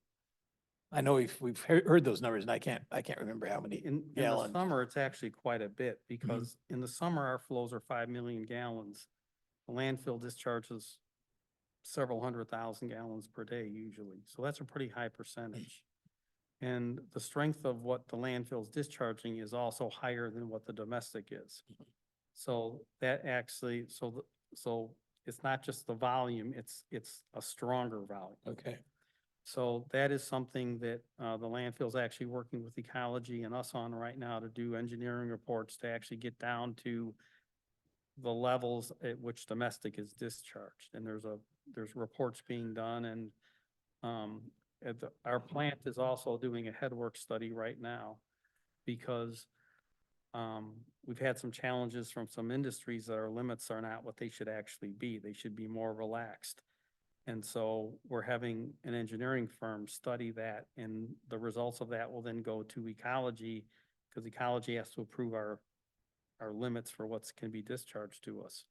I know we've heard those numbers, and I can't remember how many In the gallons. summer, it's actually quite a bit, because in the summer, our flows are 5 million gallons. The landfill discharges several 100,000 gallons per day usually. So that's a pretty high percentage. And the strength of what the landfill is discharging is also higher than what the domestic is. So that actually, so it's not just the volume, it's a stronger volume. Okay. So that is something that the landfill is actually working with ecology and us on right now to do engineering reports to actually get down to the levels at which domestic is discharged. And there's reports being done, and our plant is also doing a headwork study right now, because we've had some challenges from some industries that our limits are not what they should actually be. They should be more relaxed. And so we're having an engineering firm study that, and the results of that will then go to ecology, because ecology has to approve our limits for what's can be discharged to us.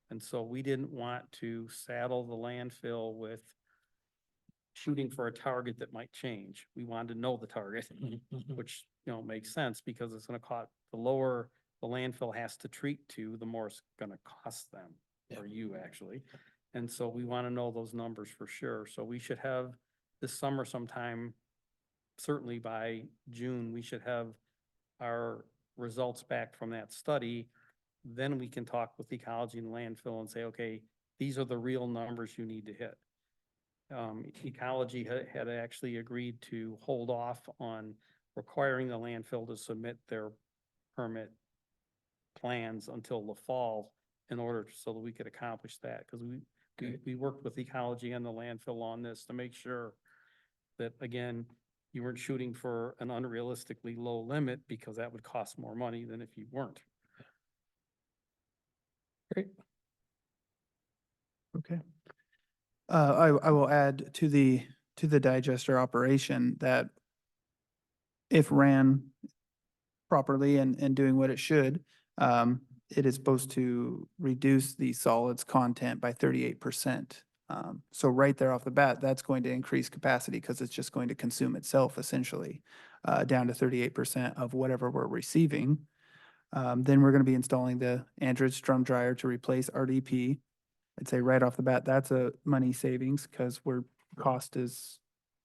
And so we didn't want to saddle the landfill with shooting for a target that might change. We wanted to know the target, which, makes sense because it's gonna cost, the lower the landfill has to treat to, the more it's gonna cost them, or you actually. And so we want to know those numbers for sure. So we should have this summer sometime, certainly by June, we should have our results back from that study. Then we can talk with ecology and landfill and say, okay, these are the real numbers you need to hit. Ecology had actually agreed to hold off on requiring the landfill to submit their permit plans until the fall in order so that we could accomplish that. Because we worked with ecology and the landfill on this to make sure that, again, you weren't shooting for an unrealistically low limit because that would cost more money than if you weren't. Great. Okay. I will add to the digester operation that if ran properly and doing what it should, it is supposed to reduce the solids content by 38%. So right there off the bat, that's going to increase capacity because it's just going to consume itself essentially, down to 38% of whatever we're receiving. Then we're going to be installing the Andritz drum dryer to replace RDP. I'd say right off the bat, that's a money savings because cost is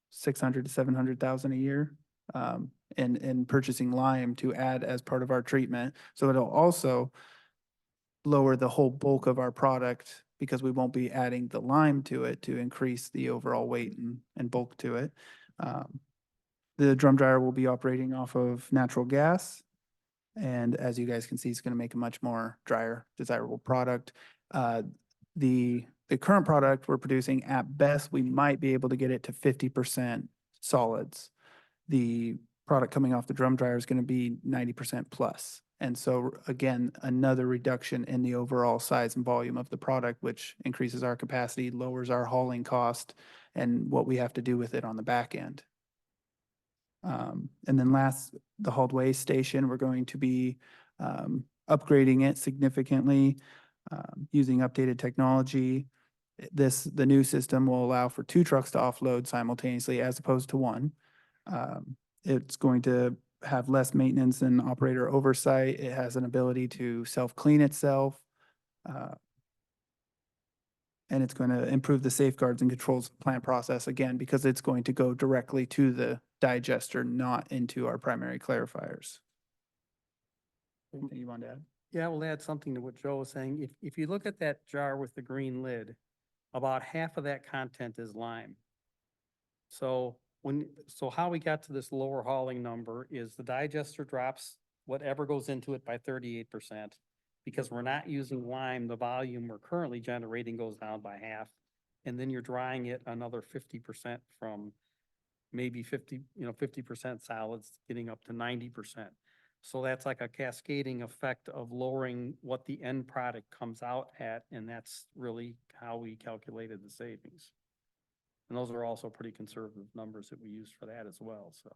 600 to 700,000 a year. And purchasing lime to add as part of our treatment. So it'll also lower the whole bulk of our product because we won't be adding the lime to it to increase the overall weight and bulk to it. The drum dryer will be operating off of natural gas. And as you guys can see, it's going to make a much more drier, desirable product. The current product we're producing, at best, we might be able to get it to 50% solids. The product coming off the drum dryer is going to be 90% plus. And so again, another reduction in the overall size and volume of the product, which increases our capacity, lowers our hauling cost, and what we have to do with it on the back end. And then last, the hauled waste station, we're going to be upgrading it significantly using updated technology. The new system will allow for 2 trucks to offload simultaneously as opposed to 1. It's going to have less maintenance and operator oversight. It has an ability to self-clean itself. And it's going to improve the safeguards and controls of the plant process again, because it's going to go directly to the digester, not into our primary clarifiers. Anything you want to add? Yeah, we'll add something to what Joe was saying. If you look at that jar with the green lid, about half of that content is lime. So how we got to this lower hauling number is the digester drops whatever goes into it by 38%. Because we're not using lime, the volume we're currently generating goes down by half. And then you're drying it another 50% from maybe 50% solids getting up to 90%. So that's like a cascading effect of lowering what the end product comes out at. And that's really how we calculated the savings. And those are also pretty conservative numbers that we use for that as well. So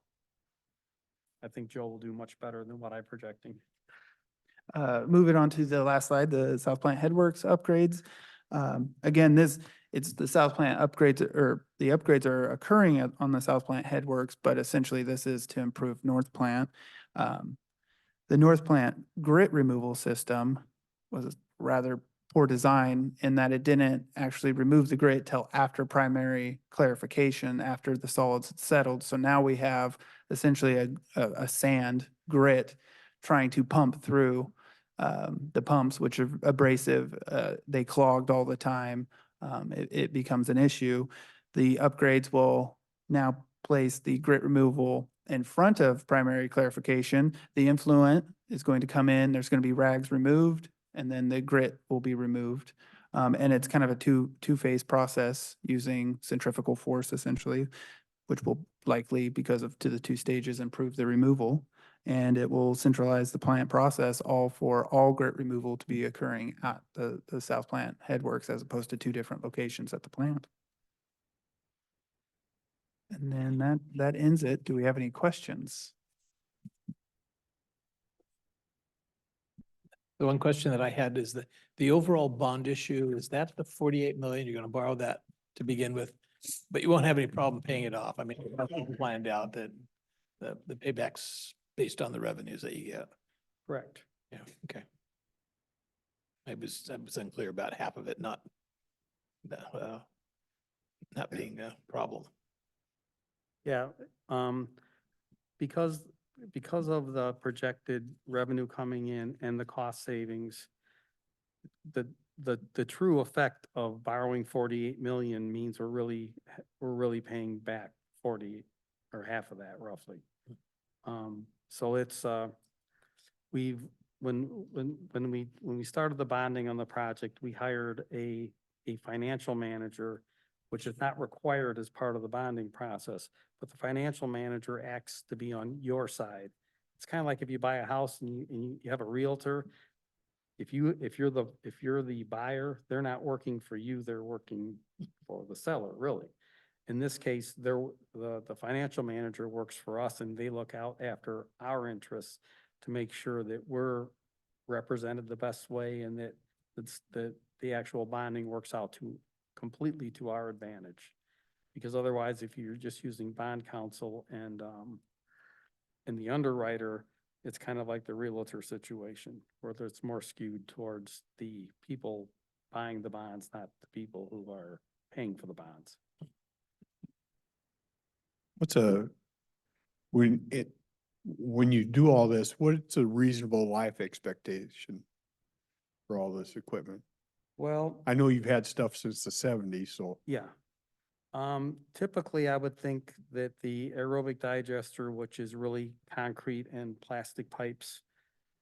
I think Joe will do much better than what I'm projecting. Moving on to the last slide, the South Plant Headworks upgrades. Again, it's the South Plant upgrades, or the upgrades are occurring on the South Plant Headworks, but essentially this is to improve North Plant. The North Plant grit removal system was a rather poor design in that it didn't actually remove the grit till after primary clarification, after the solids had settled. So now we have essentially a sand grit trying to pump through the pumps, which are abrasive. They clogged all the time. It becomes an issue. The upgrades will now place the grit removal in front of primary clarification. The influent is going to come in, there's going to be rags removed, and then the grit will be removed. And it's kind of a two-phase process using centrifugal force essentially, which will likely, because of the 2 stages, improve the removal. And it will centralize the plant process for all grit removal to be occurring at the South Plant Headworks as opposed to 2 different locations at the plant. And then that ends it. Do we have any questions? The one question that I had is the overall bond issue, is that the 48 million? You're gonna borrow that to begin with, but you won't have any problem paying it off. I mean, it's planned out that the payback's based on the revenues that you get. Correct. Yeah, okay. I was unclear about half of it, not being a problem. Yeah, because, because of the projected revenue coming in and the cost savings, the true effect of borrowing 48 million means we're really paying back 40 or half of that roughly. So it's, when we started the bonding on the project, we hired a financial manager, which is not required as part of the bonding process, but the financial manager acts to be on your side. It's kind of like if you buy a house and you have a realtor. If you're the buyer, they're not working for you, they're working for the seller, really. In this case, the financial manager works for us and they look out after our interests to make sure that we're represented the best way and that the actual bonding works out completely to our advantage. Because otherwise, if you're just using bond counsel and the underwriter, it's kind of like the realtor situation, where it's more skewed towards the people buying the bonds, not the people who are paying for the bonds. When you do all this, what's a reasonable life expectation for all this equipment? Well, I know you've had stuff since the 70s, so. yeah. Typically, I would think that the aerobic digester, which is really concrete and plastic pipes,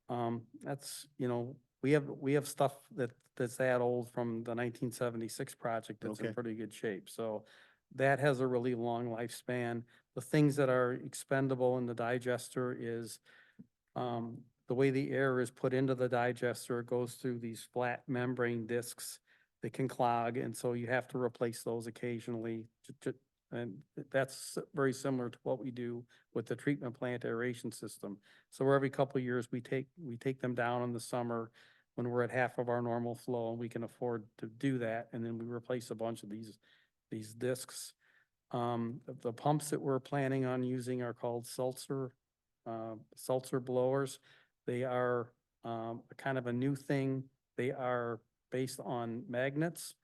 that's, we have stuff that's that old from the 1976 project that's in Okay. pretty good shape. So that has a really long lifespan. The things that are expendable in the digester is, the way the air is put into the digester, it goes through these flat membrane discs that can clog, and so you have to replace those occasionally. And that's very similar to what we do with the treatment plant aeration system. So every couple of years, we take them down in the summer when we're at half of our normal flow, and we can afford to do that, and then we replace a bunch of these discs. The pumps that we're planning on using are called Sulzer blowers. They are kind of a new thing. They are based on magnets.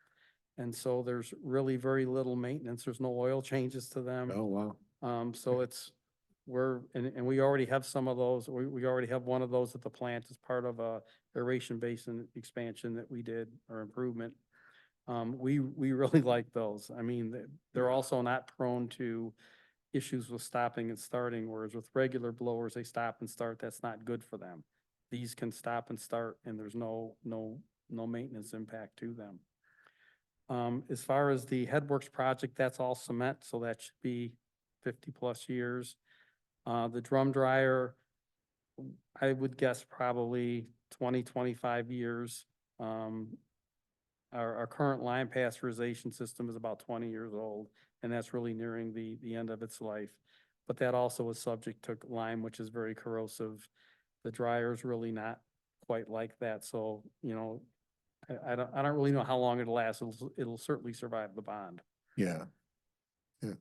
And so there's really very little maintenance. There's no oil changes to them. Oh, wow. So and we already have some of those. We already have one of those at the plant as part of a aeration basin expansion that we did, or improvement. We really like those. I mean, they're also not prone to issues with stopping and starting, whereas with regular blowers, they stop and start. That's not good for them. These can stop and start, and there's no maintenance impact to them. As far as the Headworks project, that's all cement, so that should be 50+ years. The drum dryer, I would guess probably 20-25 years. Our current line pasteurization system is about 20 years old, and that's really nearing the end of its life. But that also is subject to lime, which is very corrosive. The dryer is really not quite like that, so, I don't really know how long it'll last. It'll certainly survive the bond. Yeah. Yeah.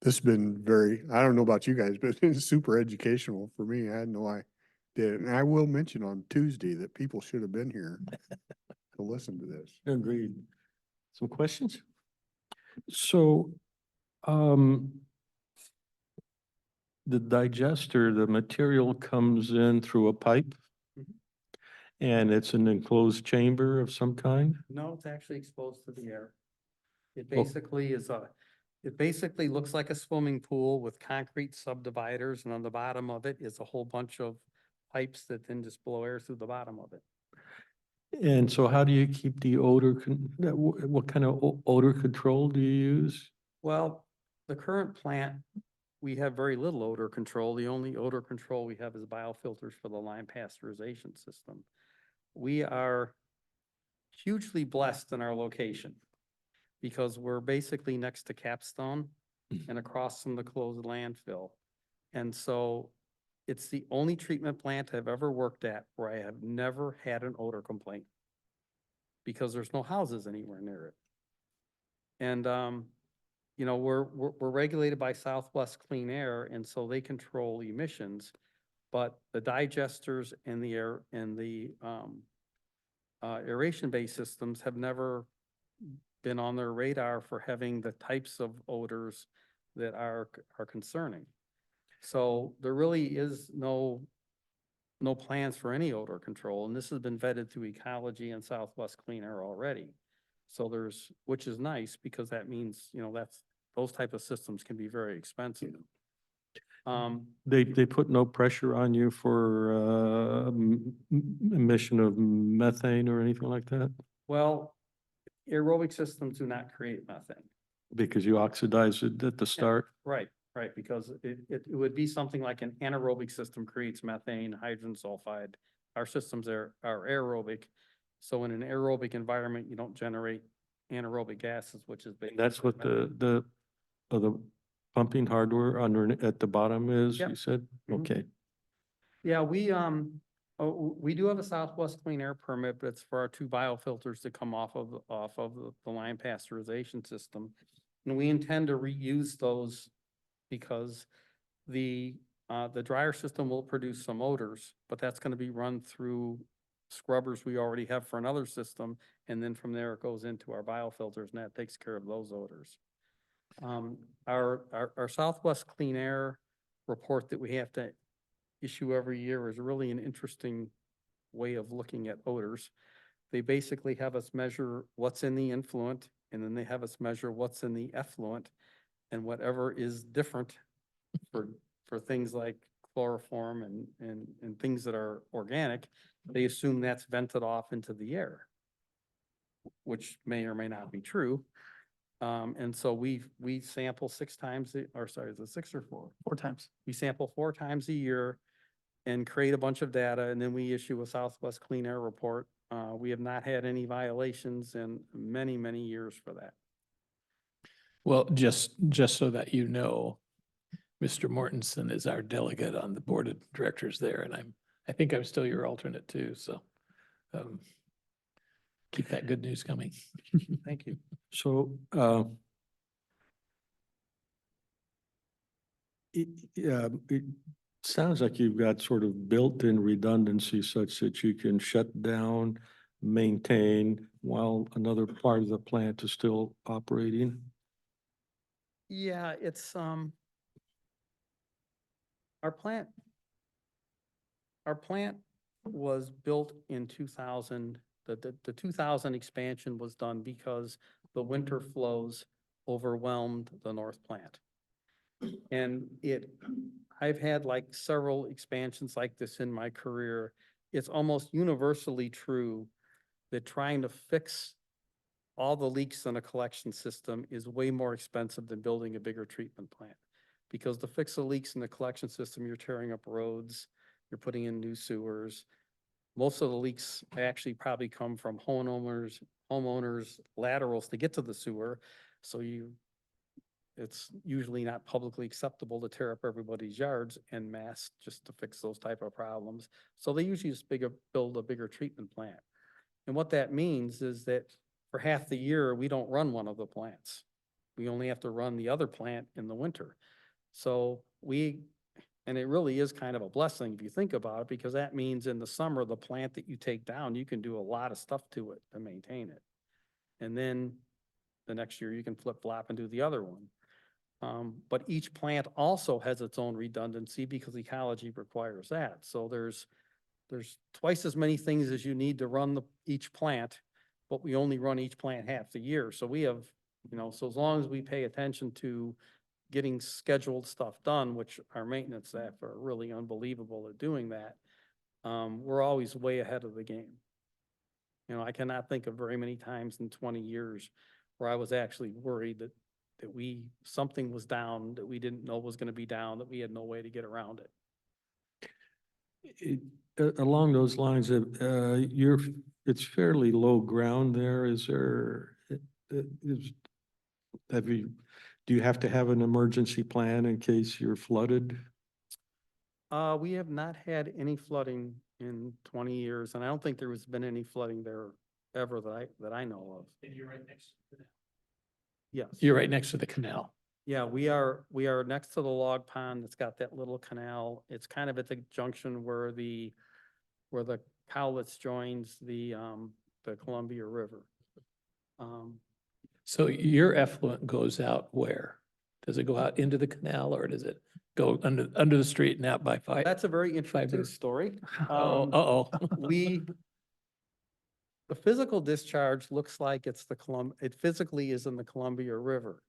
This has been I don't know about you guys, but it's super educational for me. I had no idea. And I will mention on Tuesday that people should have been here to listen to this. Agreed. Some questions? So, the digester, the material comes in through a pipe? Mhm. And it's an enclosed chamber of some kind? No, it's actually exposed to the air. It Oh. basically it basically looks like a swimming pool with concrete subdividers, and on the bottom of it is a whole bunch of pipes that then just blow air through the bottom of it. And so how do you keep the odor, what kind of odor control do you use? Well, the current plant, we have very little odor control. The only odor control we have is biofilters for the lime pasteurization system. We are hugely blessed in our location because we're basically next to Capstone and across from the closed landfill. And so It's the only treatment plant I've ever worked at where I have never had an odor complaint. Because there's no houses anywhere near it. And, you know, we're regulated by Southwest Clean Air, and so they control emissions. But the digesters and the air and the, aeration-based systems have never been on their radar for having the types of odors that are concerning. So there really is no plans for any odor control, and this has been vetted through Ecology and Southwest Clean Air already. So which is nice, because that means, you know, those type of systems can be very expensive. They put no pressure on you for emission of methane or anything like that? Well, aerobic systems do not create methane. Because you oxidize it at the start? Right, because it would be something like an anaerobic system creates methane, hydrogen sulfide. Our systems are aerobic. So in an aerobic environment, you don't generate anaerobic gases, which is basically. That's what the pumping hardware under, at the bottom is, Yep. you said? Mhm. Okay. Yeah, we do have a Southwest Clean Air permit, but it's for our 2 biofilters that come off of the line pasteurization system. And we intend to reuse those because the dryer system will produce some odors, but that's gonna be run through scrubbers we already have for another system. And then from there, it goes into our biofilters, and that takes care of those odors. Our Southwest Clean Air report that we have to issue every year is really an interesting way of looking at odors. They basically have us measure what's in the influent, and then they have us measure what's in the effluent, and whatever is different for things like chloroform and things that are organic, they assume that's vented off into the air, which may or may not be true. And so we sample 6 times, or sorry, is it 6 or 4? 4 times. We sample 4 times a year and create a bunch of data, and then we issue a Southwest Clean Air report. We have not had any violations in many, many years for that. Well, just so that you know, Mr. Mortensen is our delegate on the board of directors there, and I think I'm still your alternate too, so keep that good news coming. Thank you. So, it sounds like you've got sort of built-in redundancy such that you can shut down, maintain while another part of the plant is still operating. Yeah, it's, our plant was built in 2000. The 2000 expansion was done because the winter flows overwhelmed the north plant. And I've had like several expansions like this in my career. It's almost universally true that trying to fix all the leaks in a collection system is way more expensive than building a bigger treatment plant. Because to fix the leaks in the collection system, you're tearing up roads, you're putting in new sewers. Most of the leaks actually probably come from homeowners laterals to get to the sewer. So it's usually not publicly acceptable to tear up everybody's yards en masse just to fix those type of problems. So they usually just build a bigger treatment plant. And what that means is that for half the year, we don't run one of the plants. We only have to run the other plant in the winter. So and it really is kind of a blessing if you think about it, because that means in the summer, the plant that you take down, you can do a lot of stuff to it to maintain it. And then the next year you can flip flop and do the other one. But each plant also has its own redundancy because ecology requires that. So there's twice as many things as you need to run each plant, but we only run each plant half the year. So we have, so as long as we pay attention to getting scheduled stuff done, which our maintenance staff are really unbelievable at doing that, we're always way ahead of the game. I cannot think of very many times in 20 years where I was actually worried that something was down that we didn't know was going to be down, that we had no way to get around it. Along those lines, it's fairly low ground there. Do you have to have an emergency plan in case you're flooded? We have not had any flooding in 20 years, and I don't think there has been any flooding there ever that I know of. And you're right next to the. Yes. You're right next to the canal. Yeah, we are next to the log pond that's got that little canal. It's kind of at the junction where the Cowlitz joins the Columbia River. So your effluent goes out where? Does it go out into the canal or does it go under the street and out by five? That's a very interesting Fiber. story. Oh, The physical discharge looks like it's it physically is in the Columbia River.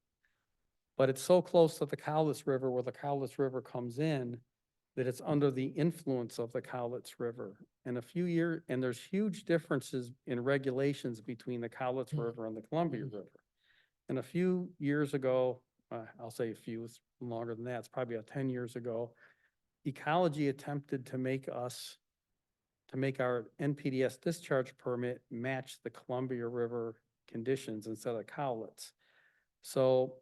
But it's so close to the Cowlitz River where the Cowlitz River comes in that it's under the influence of the Cowlitz River. And there's huge differences in regulations between the Cowlitz River and the Columbia River. And a few years ago, I'll say a few, it's longer than that, it's probably about 10 years ago, Ecology attempted to make our NPDS discharge permit match the Columbia River conditions instead of Cowlitz. So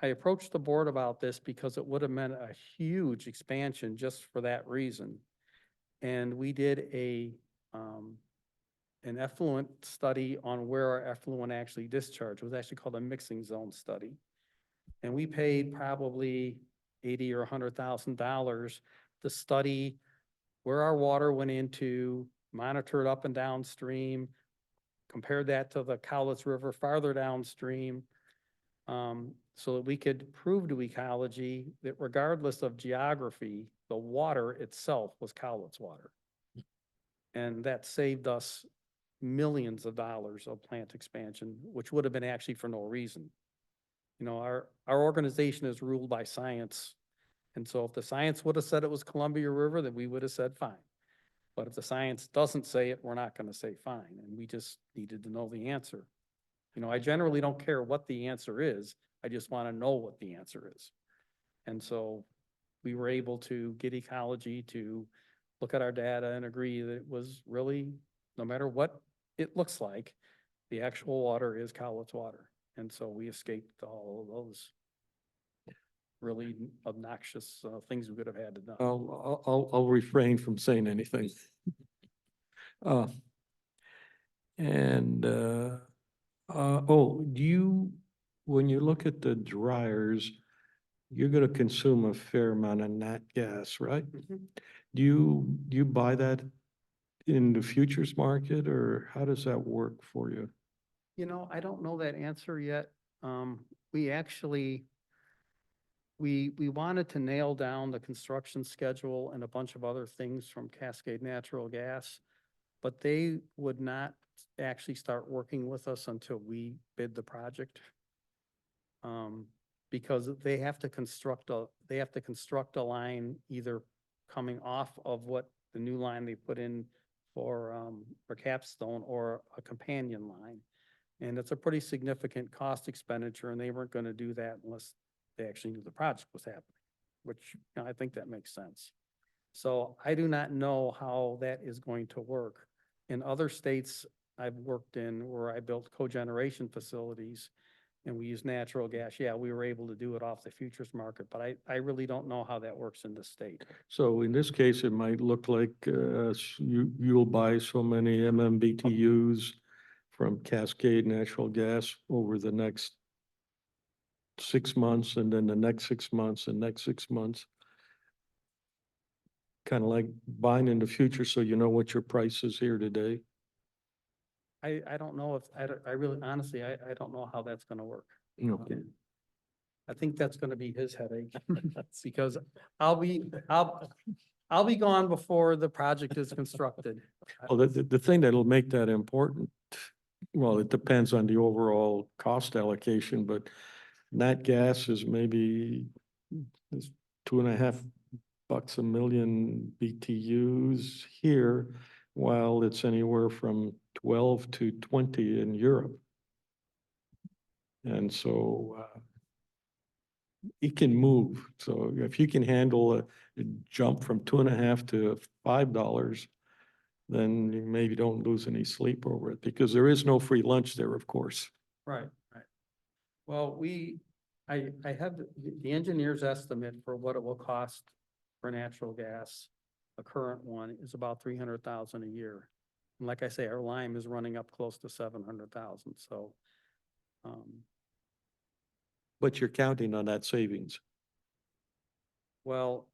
I approached the board about this because it would have meant a huge expansion just for that reason. And we did an effluent study on where our effluent actually discharged. It was actually called a mixing zone study. And we paid probably $80,000 or $100,000 to study where our water went into, monitor it up and downstream, compared that to the Cowlitz River farther downstream, so that we could prove to Ecology that regardless of geography, the water itself was Cowlitz water. And that saved us millions of dollars of plant expansion, which would have been actually for no reason. You know, our organization is ruled by science. And so if the science would have said it was Columbia River, then we would have said fine. But if the science doesn't say it, we're not going to say fine. And we just needed to know the answer. You know, I generally don't care what the answer is. I just want to know what the answer is. And so we were able to get Ecology to look at our data and agree that it was really, no matter what it looks like, the actual water is Cowlitz water. And so we escaped all of those really obnoxious things we could have had to do. I'll refrain from saying anything. When you look at the dryers, you're gonna consume a fair amount of nat gas, right? Mhm. Do you buy that in the futures market, or how does that work for you? You know, I don't know that answer yet. We actually, we wanted to nail down the construction schedule and a bunch of other things from Cascade Natural Gas, but they would not actually start working with us until we bid the project. Because they have to construct a line either coming off of what the new line they put in for Capstone or a companion line. And it's a pretty significant cost expenditure, and they weren't going to do that unless they actually knew the project was happening, which, you know, I think that makes sense. So I do not know how that is going to work. In other states I've worked in where I built cogeneration facilities and we use natural gas, yeah, we were able to do it off the futures market, but I really don't know how that works in this state. So in this case, it might look like you'll buy so many MMBTUs from Cascade Natural Gas over the next 6 months, and then the next 6 months, and next 6 months. Kind of like buying in the future, so you know what your price is here today. I don't know if, I really, honestly, I don't know how that's gonna work. Okay. I think that's gonna be his headache, because I'll be gone before the project is constructed. Well, the thing that'll make that important, well, it depends on the overall cost allocation, but nat gas is maybe is $2.50 a million BTUs here, while it's anywhere from 12 to 20 in Europe. And so it can move. So if you can handle a jump from $2.50 to $5, then you maybe don't lose any sleep over it, because there is no free lunch there, of course. Right. Well, I have the engineer's estimate for what it will cost for natural gas, a current one, is about 300,000 a year. And like I say, our Lime is running up close to 700,000, so. But you're counting on that savings. Well,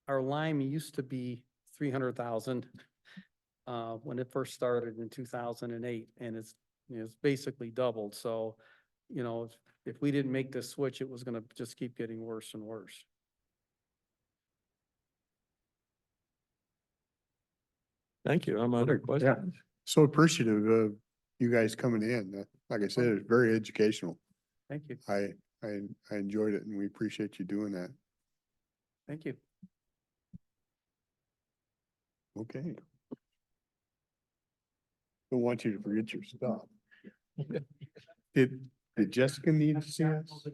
our Lime used to be 300,000 when it first started in 2008, and it's basically doubled. So, if we didn't make this switch, it was gonna just keep getting worse and worse. Thank you. I'm under question. So appreciative of you guys coming in. Like I said, it's very educational. Thank you, I enjoyed it and we appreciate you doing that. thank you. Okay. Don't want you to forget your stuff. Did Jessica need to see us?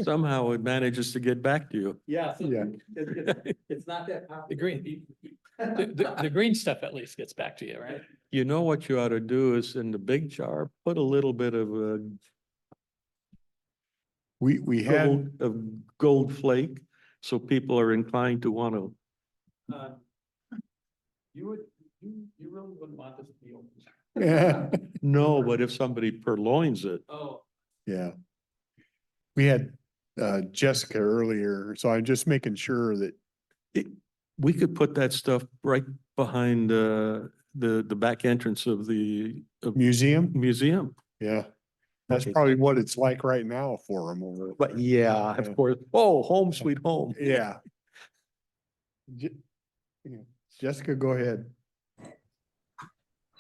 Somehow it manages to get back to you. Yeah. Yeah. It's not that. The green, the green stuff at least gets back to you, right? You know what you ought to do is in the big jar, put a little bit of We had, gold flake, so people are inclined to want to. You really wouldn't want this to be open. yeah, No, but if somebody purloins it, Oh. we had Jessica earlier, so I'm just making sure that, we could put that stuff right behind the back entrance of the museum, museum. yeah. That's Okay. probably what it's like right now for them over. But yeah, Yeah. of course. Oh, home sweet home. Yeah. Yeah. Jessica, go ahead.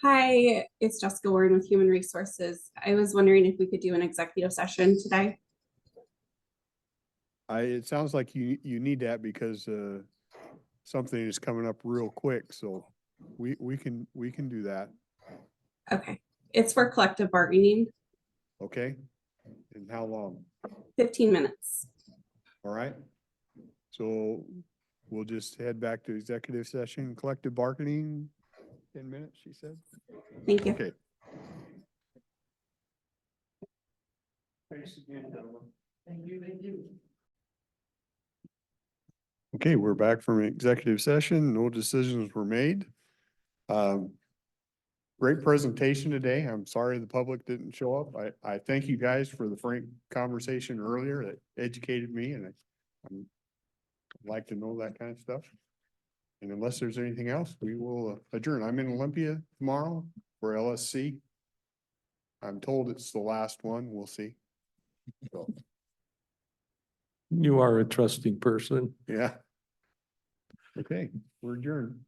Hi, it's Jessica Warren with Human Resources. I was wondering if we could do an executive session today. It sounds like you need that because something is coming up real quick, so we can do that, Okay, it's for collective bargaining, okay? And how long? 15 minutes. All right? So we'll just head back to executive session, collective bargaining, 10 minutes, she said? Thank you. Okay. Thanks again, gentlemen. Thank you. Okay, we're back from executive session. No decisions were made. Great presentation today. I'm sorry the public didn't show up. I thank you guys for the frank conversation earlier that educated me and I'd like to know that kind of stuff. And unless there's anything else, we will adjourn. I'm in Olympia tomorrow for LSC. I'm told it's the last one. We'll see. So, You are a trusting person. yeah. Okay, we're adjourned.